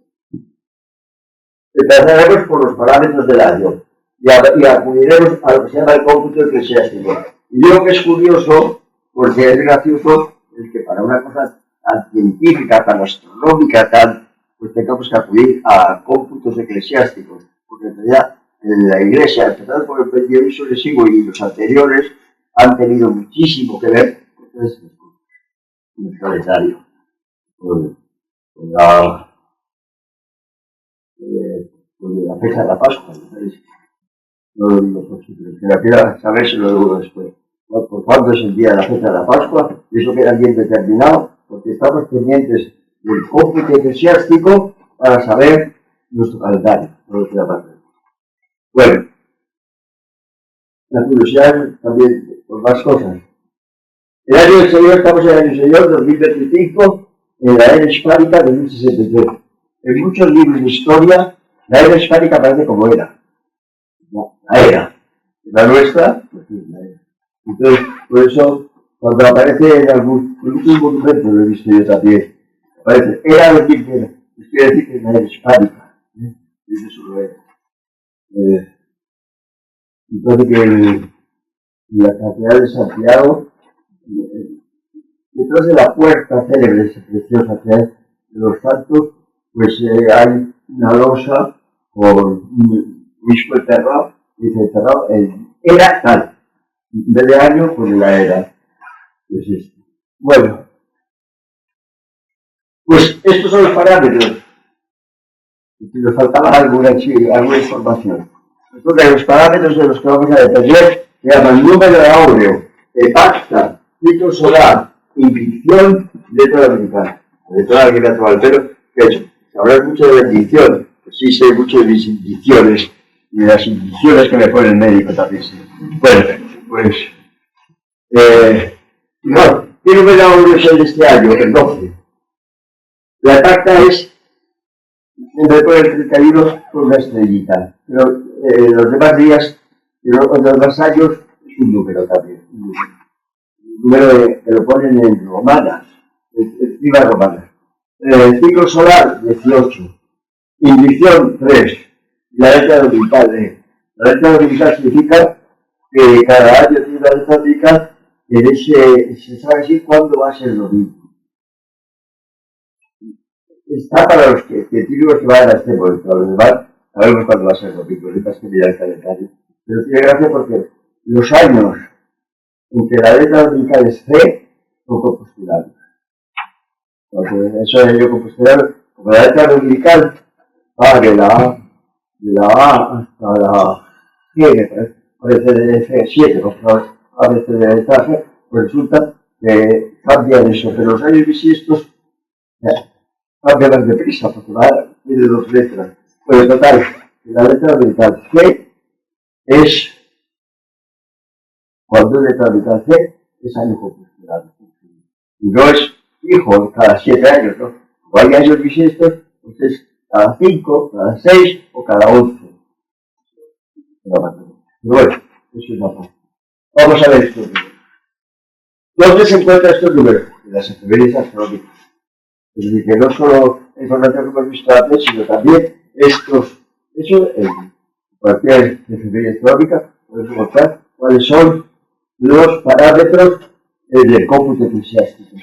Empezaremos por los parámetros del año y acudiremos a lo que se llama el cómputo eclesiástico. Y digo que es curioso porque es gracioso el que para una cosa tan científica, tan astronómica, pues tengamos que acudir a cómputos eclesiásticos, porque en realidad en la Iglesia, empezando por el periodismo lesivo y los anteriores, han tenido muchísimo que ver con el calendario, con la fecha de la Pascua. No lo digo por si la quiera saber, se lo digo después. ¿Por cuándo es el día de la fecha de la Pascua? Y eso queda bien determinado, porque estamos pendientes del cómputo eclesiástico para saber nuestro calendario. No lo queda más. Bueno, la curiosidad también por más cosas. El año del Señor, estamos en el año del Señor 2025, en la era hispánica de 1063. En muchos libros de historia, la era hispánica aparece como era. La era. La nuestra, pues es la era. Entonces, por eso, cuando aparece en algún monumento, lo he visto yo también, aparece era de 1000, pues quiere decir que es la era hispánica. Y eso lo era. Entonces, que la Catedral de Santiago, detrás de la puerta célebre, esa preciosa que hay de los santos, pues hay una losa con un disco enterrado, dice enterrado, era tal, en vez de año, pues la era. Pues esto. Bueno, pues estos son los parámetros. Si nos faltaba alguna información. Entonces, los parámetros de los que vamos a depender se llaman número de áureo, epacta, ciclo solar, infección, letra dominicana. Letra dominicana, pero, ¿qué he hecho? Hablar mucho de bendición, pues sí sé mucho de mis indicciones y de las indicciones que me pone el médico también. Bueno, pues, no, ¿qué número de áureo es el de este año? El 12. La epacta es, en vez de poner 31, con una estrellita. Pero los demás días, los demás años, es un número también. Un número que lo ponen en romanas, en cifras romanas. Ciclo solar, 18. Indicción, 3. La letra dominical, La letra dominical significa que cada año tiene una letra dominical que se sabe decir cuándo va a ser el domingo. Está para los científicos que van a este momento, a los demás sabemos cuándo va a ser el domingo, necesitas que mirar el calendario. Pero tiene gracia porque los años en que la letra dominical es C son compostulares. Eso es yo compostular, como la letra dominical va de la A hasta la G, parece de F7, a veces de la letra G, pues resulta que cambian eso, pero los años bisiestos cambia más deprisa, porque tiene dos letras. Pues total, la letra dominical C es, cuando es letra dominical C, es año compostulado. Y no es fijo cada 7 años, ¿no? O hay años bisiestos, pues es cada 5, cada 6 o cada 11. Pero bueno, eso es la parte. Vamos a ver estos números. ¿Dónde se encuentran estos números? En las efemérides astronómicas. Es decir, que no solo la información que hemos visto antes, sino también eso en cualquier efeméride astronómica, podemos encontrar cuáles son los parámetros del cómputo eclesiástico.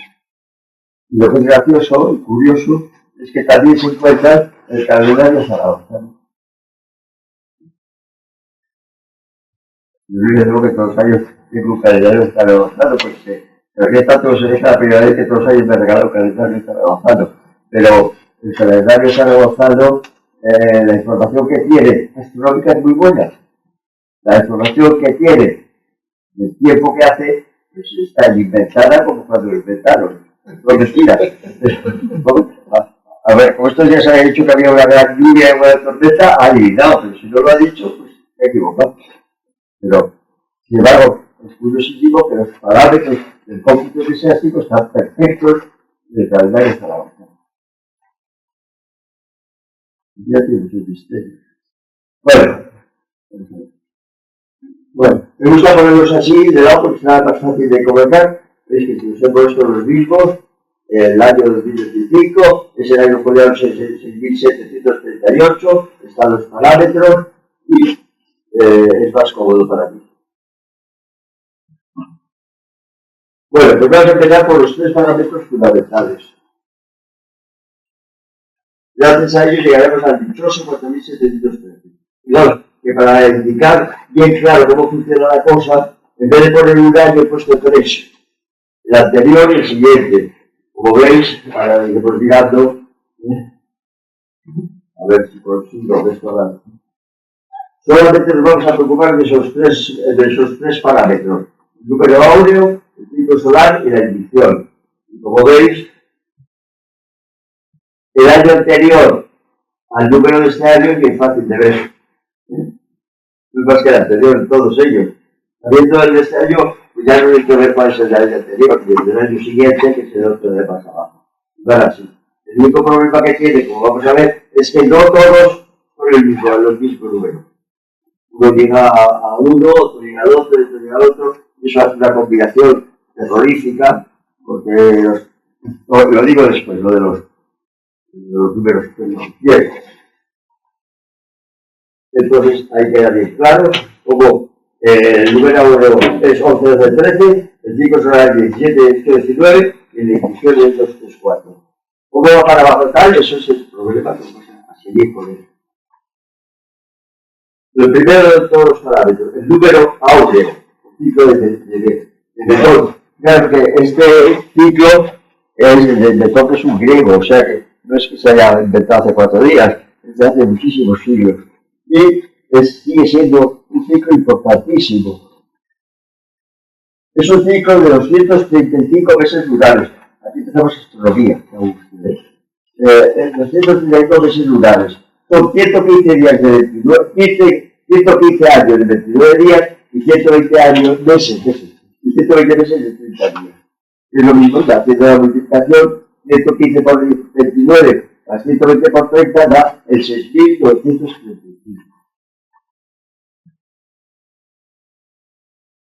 Y lo que es gracioso y curioso es que también se encuentra el calendario zaragoza. Yo digo que todos los años tengo un calendario zaragozano, pues pero tanto es la primera vez que todos los años me regalado un calendario zaragozano. Pero el calendario zaragozano, la información que tiene astronómica es muy buena. La información que tiene del tiempo que hace, pues está inventada como cuando lo inventaron. lo que tira. A ver, como estos días ha dicho que había una gran lluvia y una tormenta, ha adivinado, pero si no lo ha dicho, pues se ha equivocado. Pero, sin embargo, es curiosísimo que los parámetros del cómputo eclesiástico están perfectos del calendario zaragoza. Ya tiene mucho misterio. Bueno, me gusta ponerlos así de lado porque será más fácil de comentar. Veis que si los he puesto los mismos, el año 2025 es el año coreano 6738, están los parámetros y es más cómodo para mí. Bueno, pues vamos a empezar por los tres parámetros fundamentales. Gracias a ellos llegaremos al dichoso 4713. Claro, que para indicar bien claro cómo funciona la cosa, en vez de poner un año he puesto tres. El anterior y el siguiente. Como veis, ahora iremos mirando, a ver si consigo esto. Solamente nos vamos a preocupar de esos tres parámetros. El número áureo, el ciclo solar y la ignición. Y como veis, el año anterior al número de este año es bien fácil de ver. No más que el anterior en todos ellos. Habiendo el de este año, pues ya no hay que ver cuál es el año anterior, y el del año siguiente, que es el otro de más abajo. Bueno, así. El único problema que tiene, como vamos a ver, es que no todos son los mismos números. Uno llega a uno, otro llega al otro, otro llega al otro, y eso hace una combinación terrorífica, porque lo digo después, lo de los números que no quieren. Entonces hay que dar bien claro como el número áureo es 11, 12, 13, el ciclo solar es 17, 18, 19 y la ignición es 2, 3, 4. ¿Cómo va para abajo tal? Eso es el problema que vamos a seguir con él. Lo primero de todos los parámetros, el número áureo, el ciclo de Metón. Claro que este ciclo de Metón es un griego, o sea que no es que se haya inventado hace 4 días, es de hace muchísimos siglos. Y sigue siendo un ciclo importantísimo. Es un ciclo de 235 meses lunares. Aquí empezamos astronomía, 235 meses lunares. Son 115 días de 29, 115 años de 29 días y 120 meses. Y 120 meses de 30 días. Es lo mismo, haciendo la multiplicación, 115 por 29 más 120 por 30 da el 6.935.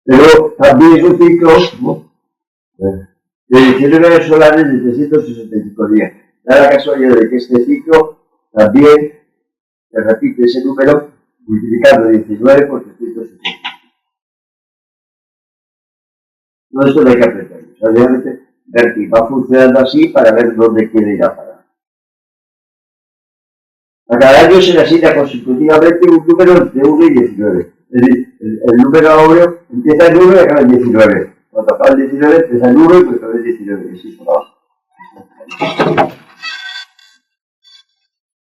Pero también es un ciclo de 19 horas solares de 365 días. Da la casualidad de que este ciclo también se repite ese número multiplicando 19 por 365. No, esto no hay que aprenderlo. Obviamente, ver que va funcionando así para ver dónde quiere ir a parar. A cada año se le asigna consecutivamente un número entre 1 y 19. Es decir, el número áureo empieza en 1 y acaba en 19. Cuando acaba en 19 empieza en 1 y acaba en 19. Así por abajo.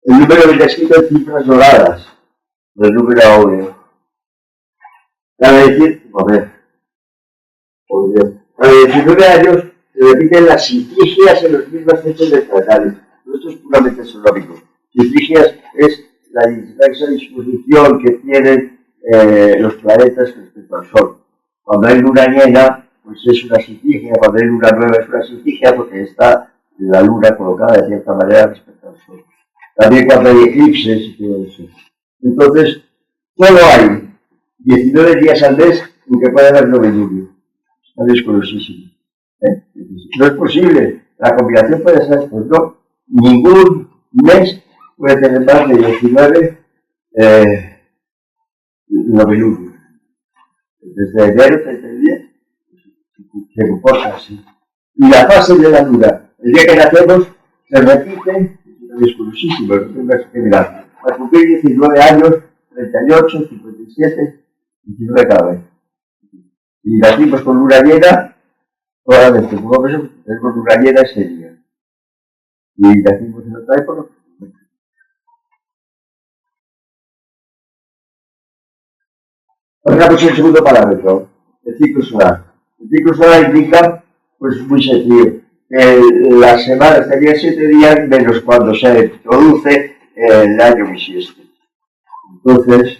El número viene escrito en cifras doradas del número áureo. Cabe decir, a ver, cada 19 años se repiten las sigias en las mismas fechas del calendario. Esto es puramente astronómico. Sigias es la diversa disposición que tienen los planetas respecto al Sol. Cuando hay luna llena, pues es una sigigia, cuando hay luna nueva es una sigigia porque está la luna colocada de cierta manera respecto al Sol. También cuando hay eclipses y todo eso. Entonces, solo hay 19 días al mes en que puede haber novilunio. Está desconocido. No es posible. La combinación puede ser, pues no, ningún mes puede tener más de 19 novilunios. Desde enero hasta el día se comporta así. Y la fase de la luna, el día que nacemos, se repite, es desconocido, no tengas que mirar. Al cumplir 19 años, 38, 57, 19 cada vez. Y nacimos con luna llena, toda la vez que tenemos luna llena ese día. Y nacimos en otra época. Pasamos el segundo parámetro, el ciclo solar. El ciclo solar indica, pues muy sencillo, la semana sería 7 días menos cuando se produce el año bisiesto. Entonces,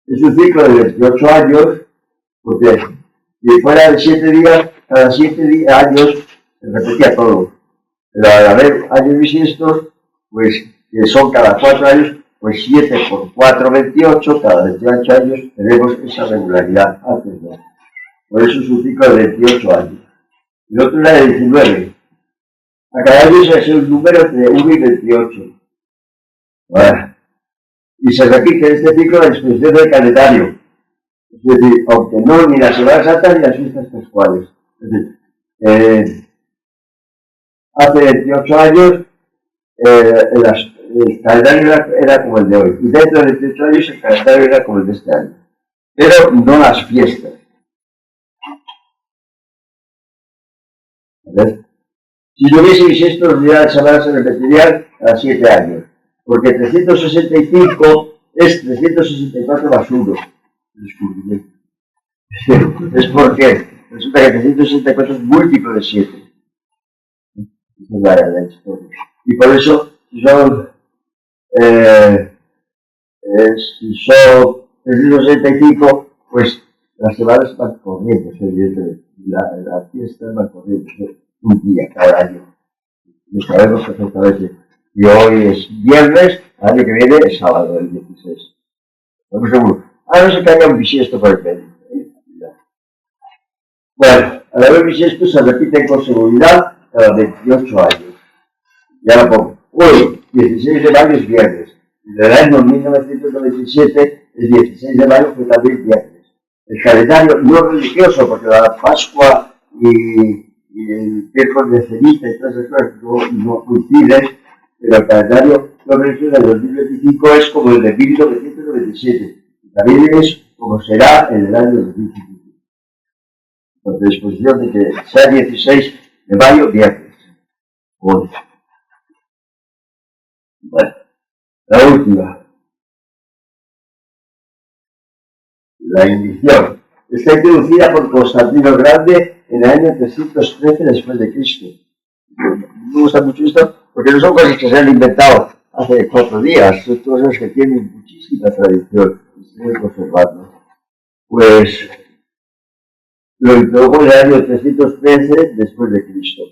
es un ciclo de 28 años, porque si fuera de 7 días, cada 7 años se repetía todo. Pero al haber años bisiestos, pues que son cada 4 años, pues 7 por 4, 28, cada 28 años tenemos esa regularidad. Antes no. Por eso es un ciclo de 28 años. El otro era de 19. A cada año se hace un número entre 1 y 28. Bueno, y se repite este ciclo la expresión del calendario. Es decir, aunque no ni las Semanas Santas ni las fiestas pascuales. Es decir, hace 28 años el calendario era como el de hoy. Y dentro de 28 años el calendario era como el de este año. Pero no las fiestas. ¿Ves? Si no hubiese bisiesto, los días de semana se repetirían cada 7 años. Porque 365 es 364 más 1. Descubrimiento. Es porque resulta que 364 es múltiplo de 7. Esa es la historia. Y por eso, si son 365, pues las semanas van corriendo, evidentemente. La fiesta va corriendo un día cada año. Lo sabemos perfectamente. Y hoy es viernes, el año que viene es sábado, el 16. Estamos seguros. No se caiga un bisiesto por el medio. Bueno, al haber bisiesto se repiten con seguridad cada 28 años. Ya lo pongo. Hoy, 16 de mayo es viernes. En el año 1997, el 16 de mayo fue también viernes. El calendario no religioso, porque la Pascua y el miércoles de ceniza y todas esas cosas no coinciden, pero el calendario no religioso del 2025 es como el de 1997. Y también es como será en el año 2025. Por disposición de que sea 16 de mayo, viernes. Hoy. Bueno, la última. La indición. Está introducida por Constantino el Grande en el año 313 después de Cristo. Me gusta mucho esto porque no son cosas que se han inventado hace 4 días, son cosas que tienen muchísima tradición y se deben conservar. Pues lo introdujo en el año 313 después de Cristo,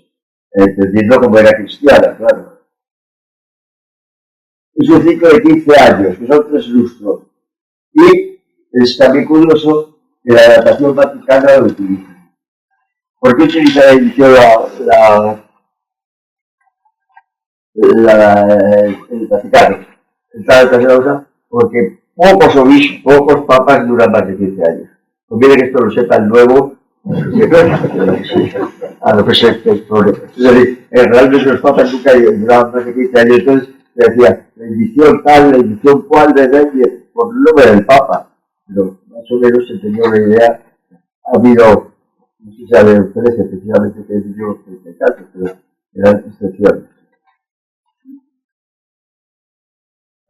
entendiendo cómo era cristiana, claro. Es un ciclo de 15 años, que son 3 lustros, y es también curioso que la datación vaticana lo utiliza. ¿Por qué utiliza la edición el Vaticano? Esta datación la usa porque pocos obispos, pocos papas duran más de 15 años. Conviene que esto lo sepa el nuevo, a lo que se expone. Es decir, realmente los papas nunca duraban más de 15 años, entonces se decía, la edición tal, la edición cual, por el nombre del papa. Pero más o menos se tenía una idea. Ha habido, no sé si ha de ustedes, especialmente que he dicho en casos, pero eran excepciones.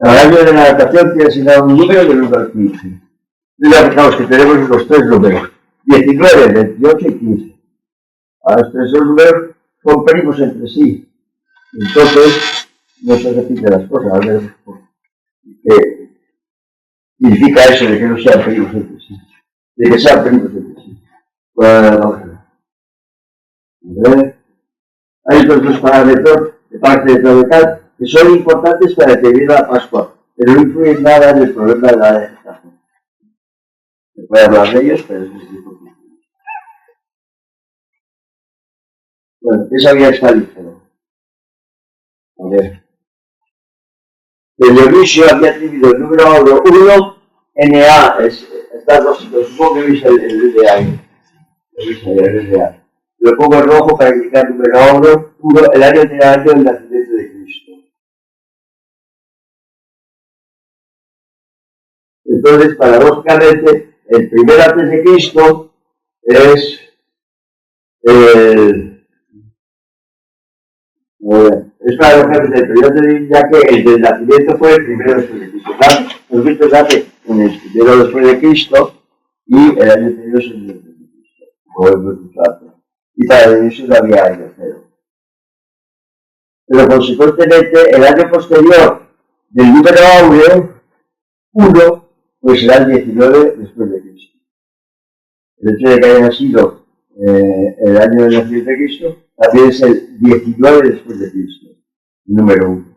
Cada año de la adaptación tiene asignado un número del 1 al 15. Y ya fijaos que tenemos los 3 números, 19, 28 y 15. A los 3 números son primos entre sí. Entonces, no se repiten las cosas, a ver qué significa eso de que no sean primos entre sí. De que sean primos entre sí. Bueno, hay otros parámetros de parte de Trovecal que son importantes para definir la Pascua, pero no influyen nada en el problema de la gestación. Se puede hablar de ellos, pero es muy importante. Bueno, ¿qué sabía Escalígero? A ver. El Dionisio había atribuido el número áureo 1, NA, está lógico, supongo que veis el de ahí. El de ahí. Lo pongo en rojo para indicar el número áureo 1, el año de año del nacimiento de Cristo. Entonces, paradójicamente, el primer antes de Cristo es paradójicamente el periodo de ya que el del nacimiento fue el primero después de Cristo. Los Cristo nace en el primero después de Cristo y el año anterior es el de Cristo. O el y para el inicio no había año cero. Pero consecuentemente, el año posterior del número áureo, 1, pues será el 19 después de Cristo. El hecho de que haya nacido el año de nacimiento de Cristo también es el 19 después de Cristo, el número 1.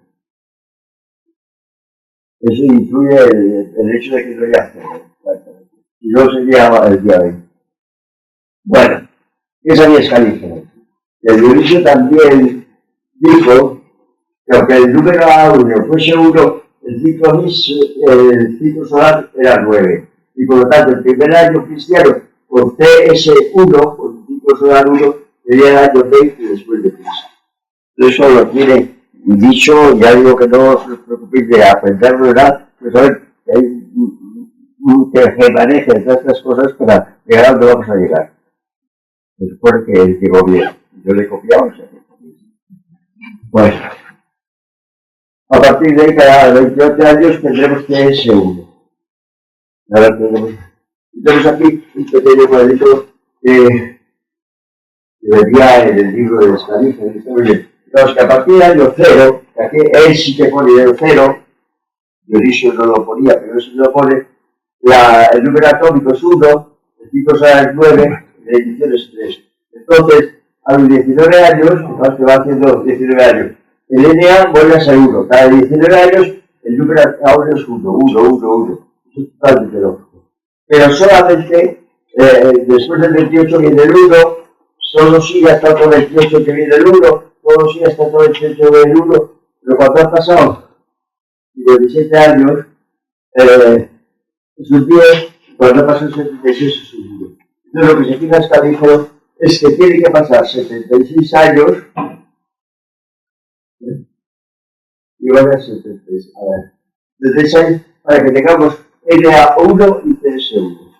Eso incluye el hecho de que no haya cero. Si no, sería el día 20. Bueno, ¿qué sabía Escalígero? El Dionisio también dijo que aunque el número áureo fuese 1, el ciclo solar era 9. Y por lo tanto, el primer año cristiano, con CS1, con el ciclo solar 1, sería el año 20 después de Cristo. Eso lo tiene dicho, ya digo que no os preocupéis de aprenderlo nada, pues a ver, hay un maneje de todas estas cosas para llegar a donde vamos a llegar. Se supone que él llegó bien, yo le he copiado, o sea que bueno, a partir de ahí, cada 28 años tendremos TS1. Ahora tenemos aquí un pequeño cuadrito que venía en el libro de Escalígero, que está muy bien. Entonces, que a partir del año 0, que aquí él sí que pone el 0, Dionisio no lo ponía, pero eso lo pone, el número atómico es 1, el ciclo solar es 9, la edición es 3. Entonces, a los 19 años, que va haciendo 19 años, el NA vuelve a ser 1. Cada 19 años, el número áureo es 1, 1, 1, 1. Eso es totalmente lógico. Pero solamente, después del 28 viene el 1, solo sigue hasta el 28 que viene el 1, solo sigue hasta el 28 que viene el 1, pero cuando han pasado 17 años, es un 10, cuando han pasado 76 es un 1. Entonces lo que se fija Escalígero es que tiene que pasar 76 años, y van a 76, a ver, 76 para que tengamos NA1 y TS1. O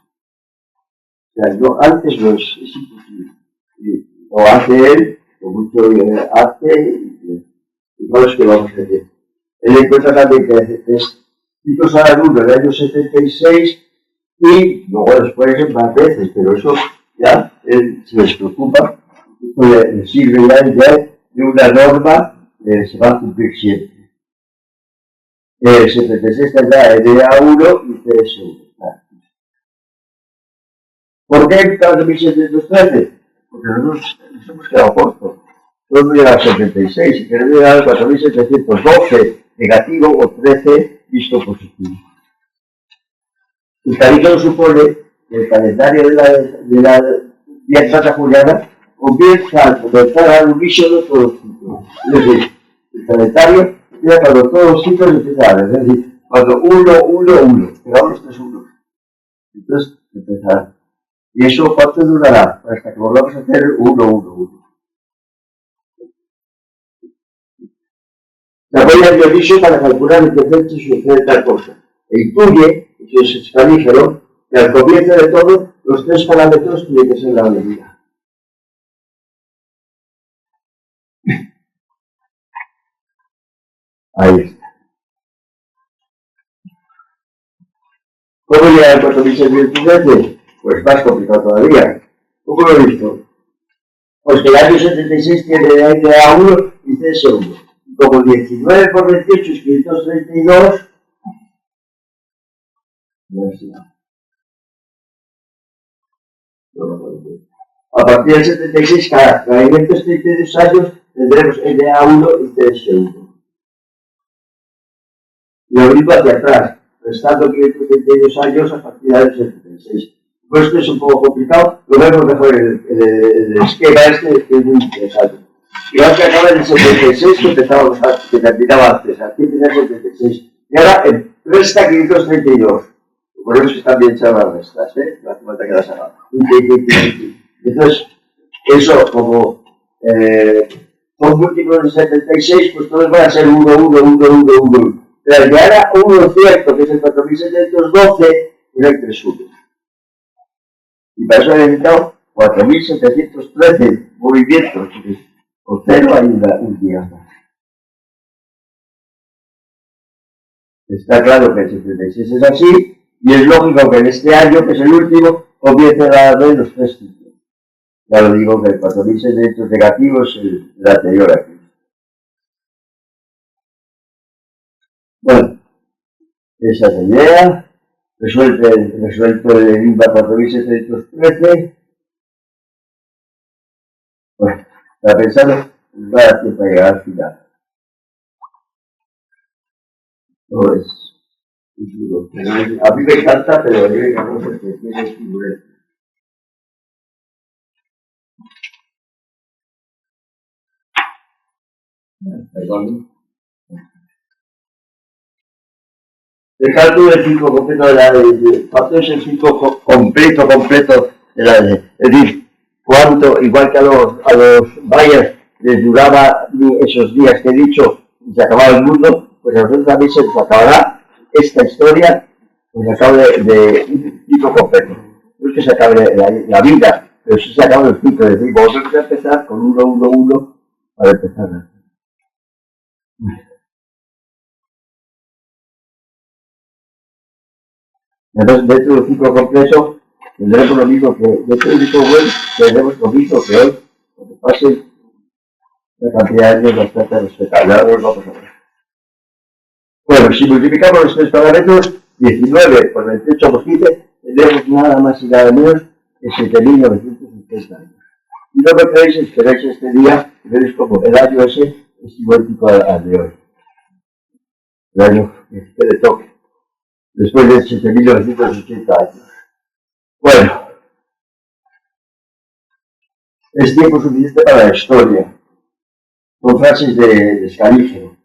sea, no, antes no es imposible. O hace él, o mucho hace, y no es que vamos a hacer. Él encuentra también que es ciclo solar 1 del año 76 y luego después en más veces, pero eso ya él se les preocupa, le sirve ya de una norma que se va a cumplir siempre. El 76 tendrá NA1 y TS1. ¿Por qué en 4713? Porque nosotros nos hemos quedado cortos. Solo llega a 76 y queremos llegar a 4712 negativo o 13 visto positivo. El calendario supone que el calendario de la dieta juliana comienza al comenzar al unísono todos los ciclos. Es decir, el calendario empieza cuando todos los ciclos empiezan, es decir, cuando 1, 1, 1, pegamos 3 1. Entonces empezará. ¿Y eso cuánto durará? Hasta que volvamos a hacer 1, 1, 1. Se apoya el Dionisio para calcular en qué fecha sucede tal cosa. E intuye, que es Escalígero, que al comienzo de todo, los 3 parámetros tienen que ser la medida. Ahí está. ¿Cómo llega al 4613? Pues más complicado todavía. ¿Cómo lo he visto? Pues que el año 76 tiene NA1 y CS1. Como 19 por 28 es 532, a partir del 76, cada 532 años tendremos NA1 y CS1. Y lo mismo hacia atrás, restando 532 años a partir del 76. Pues esto es un poco complicado, lo vemos mejor en el esquema este, que es muy interesante. Y ahora que acaba en el 76, que terminaba antes, aquí tenemos el 76. Y ahora resta 532. Por eso están bien echadas las restas, no hace falta que las haga. Entonces, eso como son múltiplos de 76, pues todos van a ser 1, 1, 1, 1, 1. Pero al llegar a 1 cierto, que es el 4712, era el 3, 1. Y para eso he necesitado 4713 movimientos. Con 0 hay un día más. Está claro que el 76 es así, y es lógico que en este año, que es el último, comience a dar los 3 ciclos. Ya lo digo que 4.600 negativos es el anterior aquí. Bueno, esa es la idea. Resuelto el INVA 4.713. Bueno, para pensarlo, va a dar tiempo a llegar al final. No es duro. A mí me encanta, pero a mí me encanta porque tiene figuras. Perdón. El cálculo del ciclo completo de la ley. ¿Cuánto es el ciclo completo de la ley? Es decir, cuánto, igual que a los Bayers les duraba esos días que he dicho y se acababa el mundo, pues a nosotros también se nos acabará esta historia, pues acaba de ciclo completo. No es que se acabe la vida, pero sí se acaba el ciclo. Es decir, vosotros a empezar con 1, 1, 1 para empezar. Entonces, dentro del ciclo completo, tendremos lo mismo que dentro del ciclo web, tendremos lo mismo que hoy, cuando pase la cantidad de años bastante respetable. Ahora nos vamos a ver. Bueno, si multiplicamos los tres parámetros, 19 por 28 por 15, tendremos nada más y nada menos que 7.970 años. Y lo que creéis es que veis este día y veréis como el año ese es idéntico al de hoy. El año que le toque. Después de 7.980 años. Bueno, es tiempo suficiente para la historia, con frases de Scaligero.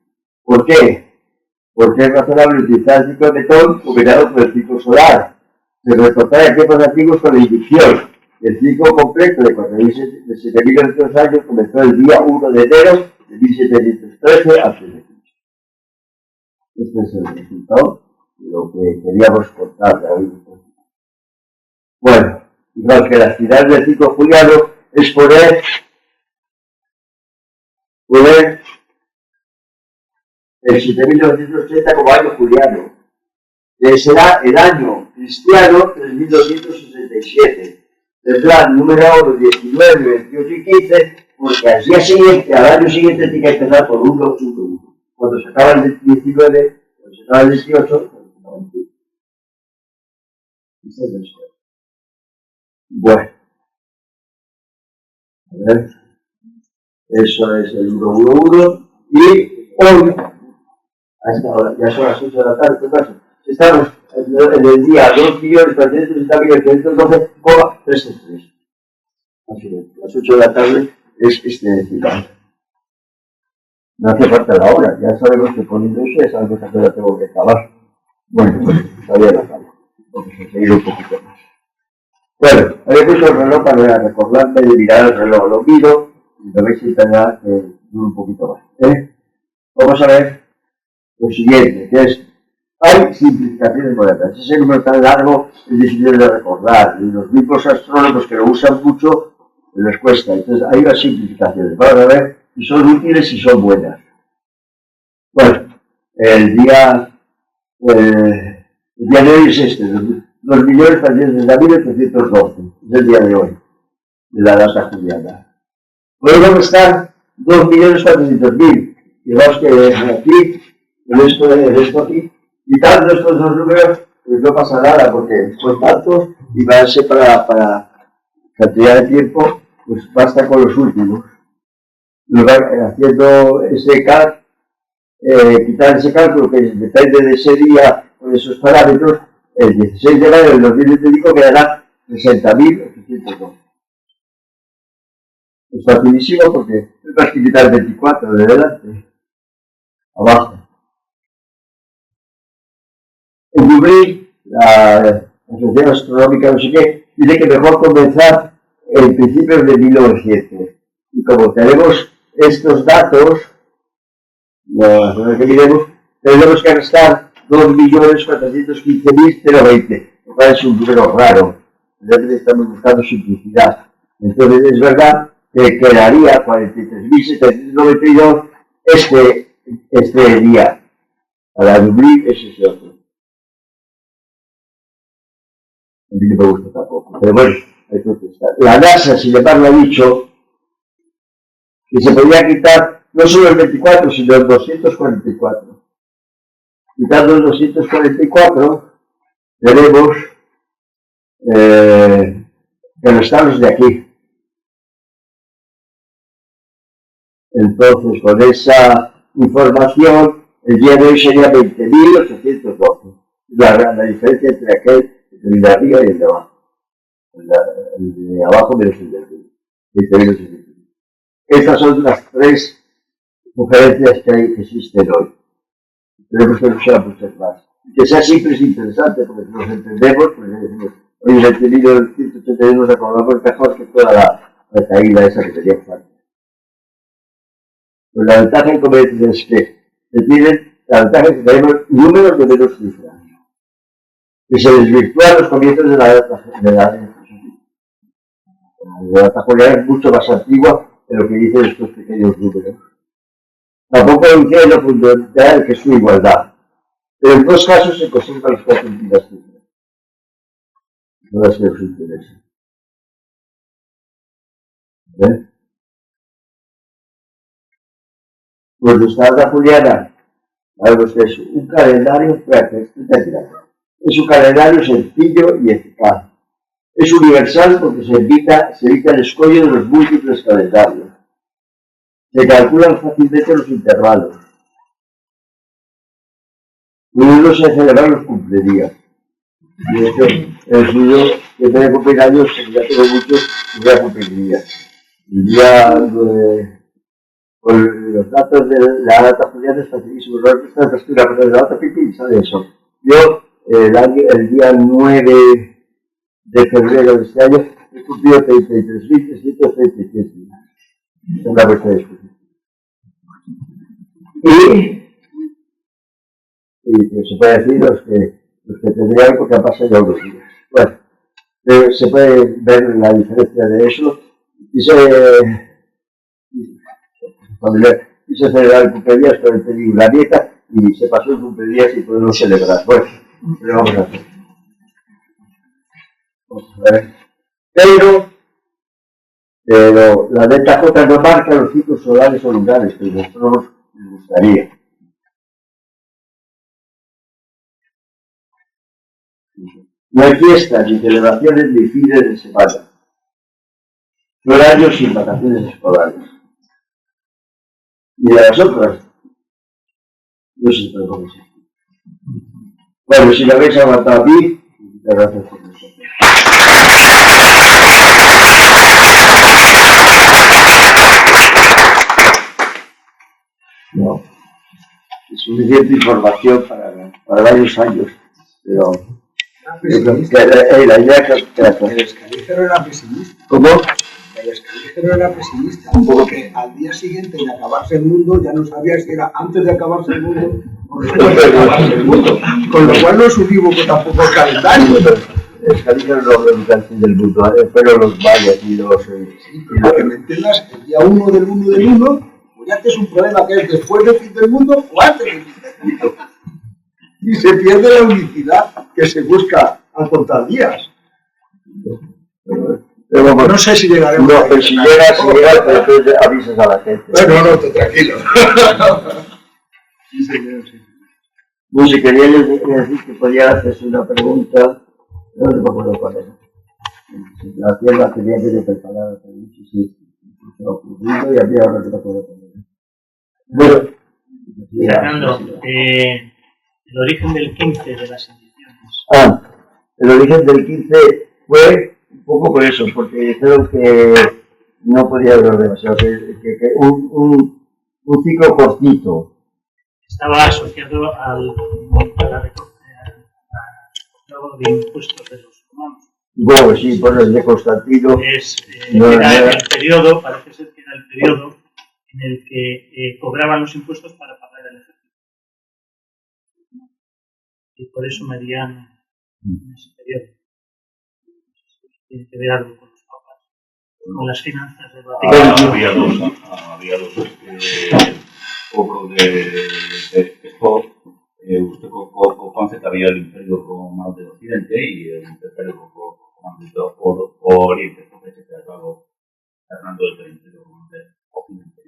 ¿Por qué? Porque es razonable utilizar el ciclo de Thor combinado con el ciclo solar. Se reportará en tiempos antiguos con la inducción. El ciclo completo de 7.900 años comenzó el día 1 de enero de 1713 a.C. Este es el resultado de lo que queríamos contar hoy. Bueno, igual que las finales del ciclo juliano es poner el 7.980 como año juliano, que será el año cristiano 3.267. Tendrá el número 19, 28 y 15, porque al día siguiente, al año siguiente, tiene que empezar por 1, 1, 1. Cuando se acaba el 19, cuando se acaba el 18, cuando se acaba el 20. Bueno, a ver, eso es el 1, 1, 1, y hoy, a esta hora, ya son las 8 de la tarde, ¿qué pasa? Estamos en el día 2.460.512,333. Así es, las 8 de la tarde es este final. No hace falta la hora, ya sabemos que poniendo eso es algo que todavía tengo que acabar. Bueno, pues todavía la acabo, porque se seguir un poquito más. Bueno, había puesto el reloj para recordarme de mirar el reloj, lo miro y lo veis si tendrá que durar un poquito más. Vamos a ver lo siguiente, que es, hay simplificaciones modernas. Ese número tan largo es difícil de recordar, y los mismos astrónomos que lo usan mucho les cuesta. Entonces hay unas simplificaciones. Vamos a ver si son útiles y son buenas. Bueno, el día de hoy es este, 2.330.812, es el día de hoy, de la data juliana. Luego está 2.400.000, digamos que aquí, esto aquí, quitando estos dos números, pues no pasa nada, porque son tantos y va a ser para cantidad de tiempo, pues basta con los últimos. Haciendo ese quitar ese cálculo que depende de ese día o de esos parámetros, el 16 de mayo del 2025 quedará 60.812. Es facilísimo porque es más que quitar el 24 de delante, abajo. En Dublín, la Asociación Astronómica, no sé qué, dice que mejor comenzar en principios de 1900. Y como tenemos estos datos, la semana que miremos, tenemos que restar 2.415.020, lo cual es un número raro. Entonces estamos buscando simplicidad. Entonces es verdad que quedaría 43.792 este día. Para Dublín es ese otro. A mí no me gusta tampoco. Pero bueno, hay protesta. La NASA, sin embargo, ha dicho que se podía quitar no solo el 24, sino el 244. Quitando el 244, tenemos que restarlos de aquí. Entonces, con esa información, el día de hoy sería 20.812. La diferencia entre aquel, el de arriba y el de abajo. El de abajo menos el de arriba. 20.812. Estas son las tres sugerencias que existen hoy. Tenemos que usar muchas más. Que sea siempre es interesante, porque si nos entendemos, pues decimos, oye, el entendido del 181 nos acordamos mejor que toda la caída esa que tenía falta. Pues la ventaja inconveniente es que la ventaja es que tenemos números de menos cifras. Que se desvirtúan los comienzos de la data juliana es mucho más antigua de lo que dicen estos pequeños números. Tampoco dice lo fundamental que es su igualdad. Pero en dos casos se conservan las cuatro últimas cifras. No las que os interesa. ¿Ven? Pues nuestra data juliana, sabemos que es un calendario es un calendario sencillo y eficaz. Es universal porque se evita el escollo de los múltiples calendarios. Se calculan fácilmente los intervalos. Uno se celebran los cumpleaños. Y esto el suyo, que en vez de cumplir años, ya tengo muchos, voy a cumplir días. El día con los datos de la data juliana es facilísimo. Esta es la de la data pipín, ¿sabe eso? Yo, el día 9 de febrero de este año, he cumplido 33.337 días. Es una vuestra discusión. Y se puede decir los que tendrían porque han pasado ya unos días. Bueno, se puede ver la diferencia de eso. Quise celebrar el cumpleaños, pero pedí una dieta y se pasó el cumpleaños y podemos celebrar. Bueno, pero vamos a hacer. Pero la delta J no marca los ciclos solares o lunares, que a nosotros nos gustaría. No hay fiestas ni celebraciones ni fines de semana. No hay años sin vacaciones escolares. Ni de las otras. No sé si podemos decir. Bueno, si lo habéis aguantado aquí, muchas gracias por nosotros. No. Es suficiente información para varios años. Pero la idea que el escalífero era pesimista. ¿Cómo? El escalífero era pesimista, porque al día siguiente de acabarse el mundo ya no sabía si era antes de acabarse el mundo o después de acabarse el mundo. Con lo cual no subimos tampoco el calendario. El escalífero no representa el fin del mundo, pero los mayas y los... Sí, pero que me entiendas, el día 1 del 1 del 1, pues ya que es un problema que es después del fin del mundo o antes del fin del mundo. Y se pierde la unicidad que se busca al contar días. Pero no sé si llegaremos. No, pero si llegas, pero entonces avisas a la gente. Bueno, no, tranquilo. Sí, señor, sí. No sé, quería decir que podía hacerse una pregunta, no me acuerdo cuál era. La tierra tenía que ir preparada, sí, se ha ocurrido y había ahora que no puedo poner. Bueno, Fernando, el origen del 15 de las ediciones. El origen del 15 fue un poco por eso, porque creo que no podía haber demasiado, que un ciclo cortito. Estaba asociado al pago de impuestos de los humanos. Bueno, sí, por el de Constantino. Era el periodo, parece ser que era el periodo en el que cobraban los impuestos para pagar el ejército. Y por eso medían en ese periodo. Tiene que ver algo con los papas, con las finanzas del Vaticano. Había dos cobro de esto. Usted conoce que había el Imperio Romano de Occidente y el Imperio Romano Oriente, porque se ha dado Fernando del Imperio Occidente.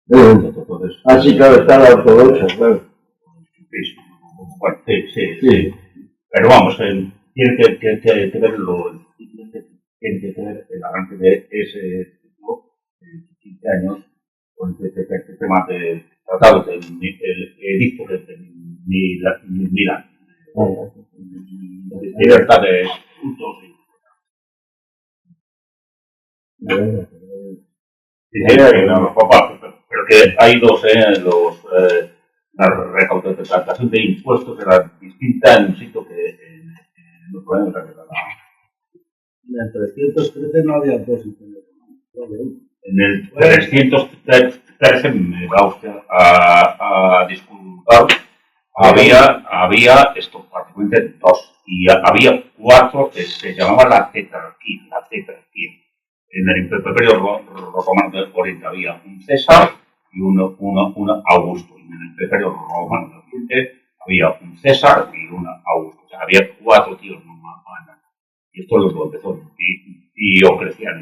Entonces, así claro, está la ortodoxa, claro. Bueno, sí. Pero vamos, tiene que verlo, tiene que ver el arranque de ese tipo, 15 años, con este tema del tratado del edicto de Milán. Libertad de cultos. Pero que hay dos, la recaudación de impuestos era distinta en un sitio que en los problemas de la. En el 313 no había dos imperios. En el 313 me va usted a disculpar. Había esto prácticamente dos, y había cuatro que se llamaban la tetrarquía. En el Imperio Romano del Oriente había un César y un Augusto. Y en el Imperio Romano del Oriente había un César y un Augusto. O sea, había cuatro tíos no mandan. Y esto lo empezó Diocleciano,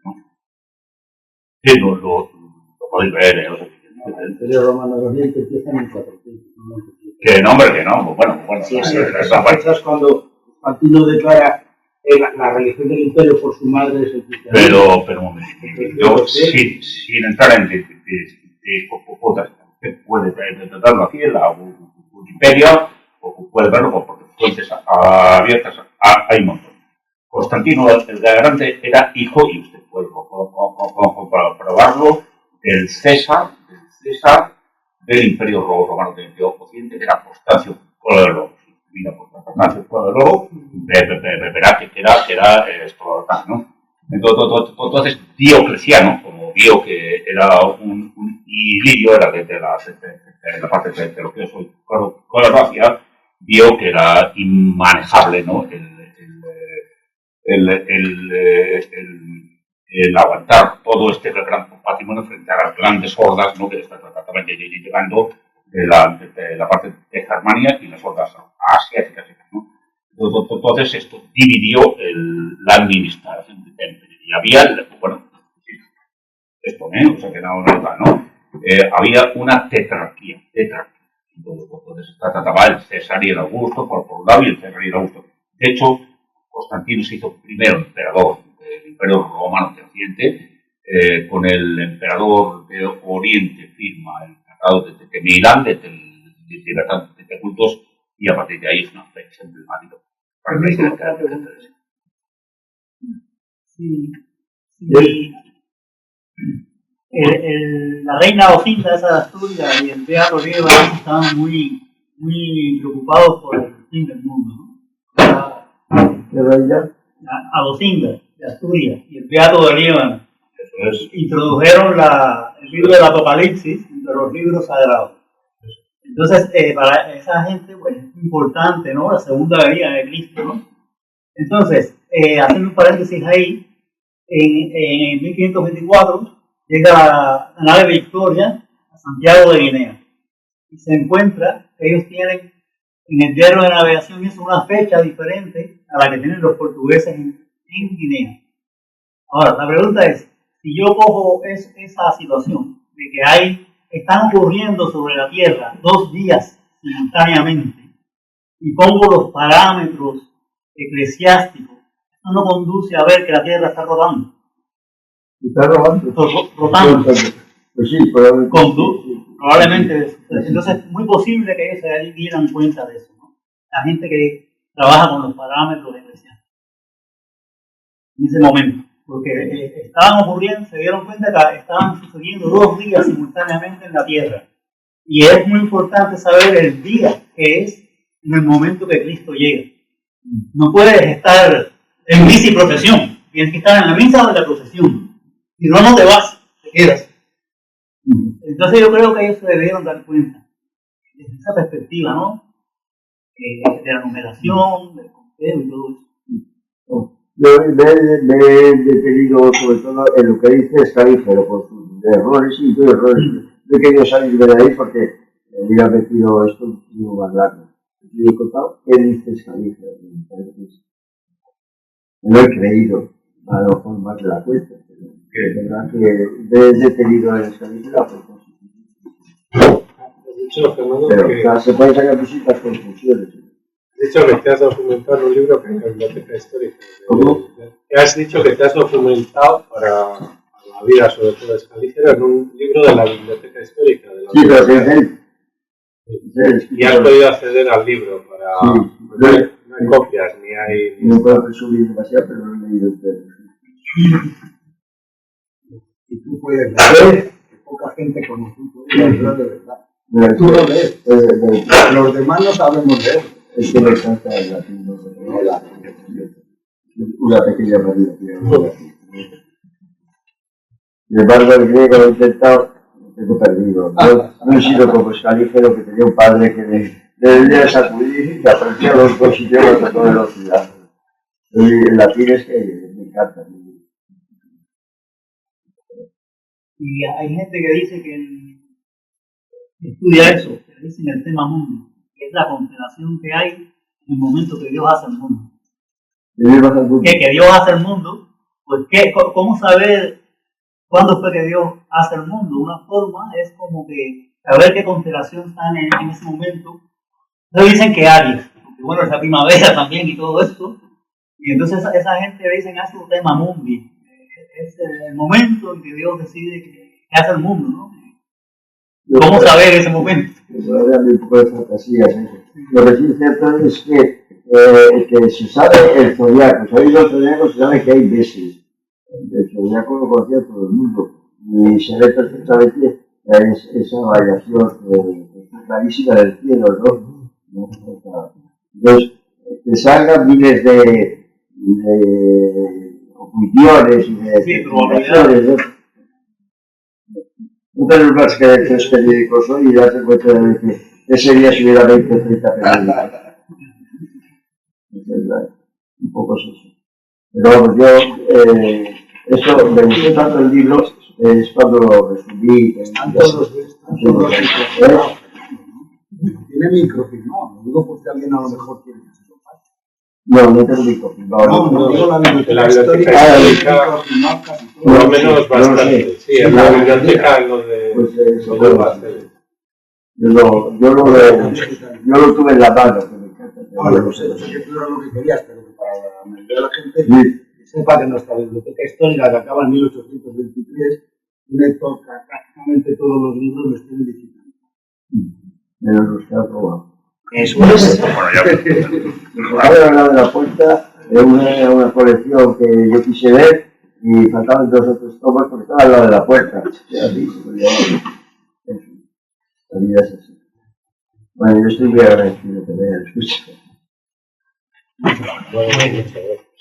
¿no? Sí, lo podéis ver, el Imperio Romano del Oriente empieza en el 400. Que no, hombre, que no. Bueno. Sí, esas fechas cuando Constantino declara la religión del imperio por su madre es el cristianismo. Pero un momento, yo sin entrar en disputas, usted puede tratarlo aquí en la Wikipedia o puede verlo por fuentes abiertas, hay un montón. Constantino el Grande era hijo, y usted puede comprobarlo, del César del Imperio Romano de Occidente, que era Constancio Clodelo. Verá que era esto, ¿no? Entonces Diocleciano, como vio que era un ilirio, era de la parte de lo que es hoy Croacia, vio que era inmanejable, ¿no? El aguantar todo este gran patrimonio frente a las grandes hordas, ¿no? Que está tratamente llegando de la parte de Germania y las hordas asiáticas, ¿no? Entonces esto dividió la administración del imperio. Y había, esto, o sea que no, había una tetrarquía. Entonces trataba el César y el Augusto por un lado, y el César y el Augusto. De hecho, Constantino se hizo primero emperador del Imperio Romano de Occidente, con el emperador de Oriente firma el tratado de Milán, de libertad de cultos, y a partir de ahí es una fecha emblemática. Sí. La reina Ocinda, esa de Asturias, y el beato Oliva estaban muy preocupados por el fin del mundo, ¿no? ¿Qué reina? A Ocinda, de Asturias, y el beato de Oliva introdujeron el libro del Apocalipsis entre los libros sagrados. Entonces, para esa gente, pues, es importante, ¿no? La segunda venida de Cristo, ¿no? Entonces, haciendo un paréntesis ahí, en 1524 llega la nave Victoria a Santiago de Guinea y se encuentra que ellos tienen en el diario de navegación una fecha diferente a la que tienen los portugueses en Guinea. Ahora, la pregunta es, si yo cojo esa situación de que están ocurriendo sobre la Tierra 2 días simultáneamente y pongo los parámetros eclesiásticos, esto no conduce a ver que la Tierra está rotando. ¿Está robando? Rotando. Pues sí, probablemente. Entonces es muy posible que ellos se dieran cuenta de eso, ¿no? La gente que trabaja con los parámetros eclesiásticos en ese momento. Porque se dieron cuenta que estaban sucediendo 2 días simultáneamente en la Tierra. Y es muy importante saber el día que es en el momento que Cristo llega. No puedes estar en misa y procesión. Tienes que estar en la misa o en la procesión. Si no, no te vas, te quedas. Entonces yo creo que ellos se debieron dar cuenta desde esa perspectiva, ¿no? De la numeración, del conteo y todo eso. Me he detenido sobre todo en lo que dice Scalígero, por sus errores y sus errores. No he querido salir de ahí porque me había metido esto un poco más largo. Le he contado qué dice Scalígero. lo he creído, a lo mejor más de la cuenta. Es verdad que desde tenido en esa literatura, Has dicho, Fernando, pero que, claro, se pueden sacar visitas conclusiones. has dicho que te has documentado en un libro que hay en la biblioteca histórica. ¿Cómo? Que has dicho que te has documentado para la vida, sobre todo de Escalígero, en un libro de la biblioteca histórica. De la Sí, pero que es universidad. él. Y has podido acceder al libro para. Sí. No hay copias, ni hay. No puedo presumir demasiado, pero lo he leído entero. Y tú puedes leer, que poca gente conoce un libro de verdad. Tú lo lees. Los demás no sabemos leer. Es que me encanta el latín, no sé, una pequeña variación. Sin embargo, el griego lo he intentado, lo tengo perdido. No he sido como Escalígero, que tenía un padre que le debía sacudir y aprendía los dos idiomas a toda velocidad. El latín es que me encanta. Y hay gente que dice que estudia eso, que dicen el tema mundo, que es la constelación que hay en el momento que Dios hace el mundo. Que Dios hace el mundo, pues ¿cómo saber cuándo fue que Dios hace el mundo? Una forma es como que saber qué constelación está en ese momento. Entonces dicen que Aries, porque bueno, es la primavera también y todo esto. Y entonces esa gente dice que hace un tema mundi. Es el momento en que Dios decide que hace el mundo, ¿no? ¿Cómo saber ese momento? Todavía hay un poco de fantasía. Lo que sí es cierto es que se sabe el zodiaco. Sabiendo el zodiaco se sabe que hay meses. El zodiaco lo conocía todo el mundo. Y se ve perfectamente esa variación clarísima del cielo, ¿no? Entonces, que salgan miles de opiniones y de probabilidades, ¿no? No tenemos más que 3 periódicos hoy y darse cuenta de que ese día se hubiera 20 o 30 periódicos. Un poco es eso. Pero vamos, yo, esto me gustó tanto el libro, es cuando lo resumí. Tiene microfilmado, lo digo porque alguien a lo mejor quiere que se lo pase. No tengo microfilmado. No digo la biblioteca histórica. Por lo menos bastante. Sí, en la biblioteca lo de. Pues eso, lo de yo lo tuve en la mano, que me encanta. No sé que tú eras lo que querías, pero que para la mayoría de la gente que sepa que nuestra biblioteca histórica, que acaba en 1823, tiene prácticamente todos los libros los tiene digitales. Menos los que ha probado. Eso es. Ahora hablado de la puerta, es una colección que yo quise ver y faltaban 2 o 3 tomos porque estaba al lado de la puerta. Así, la vida es así. Bueno, yo estoy muy agradecido que me hayan escuchado. Bueno, muchas gracias.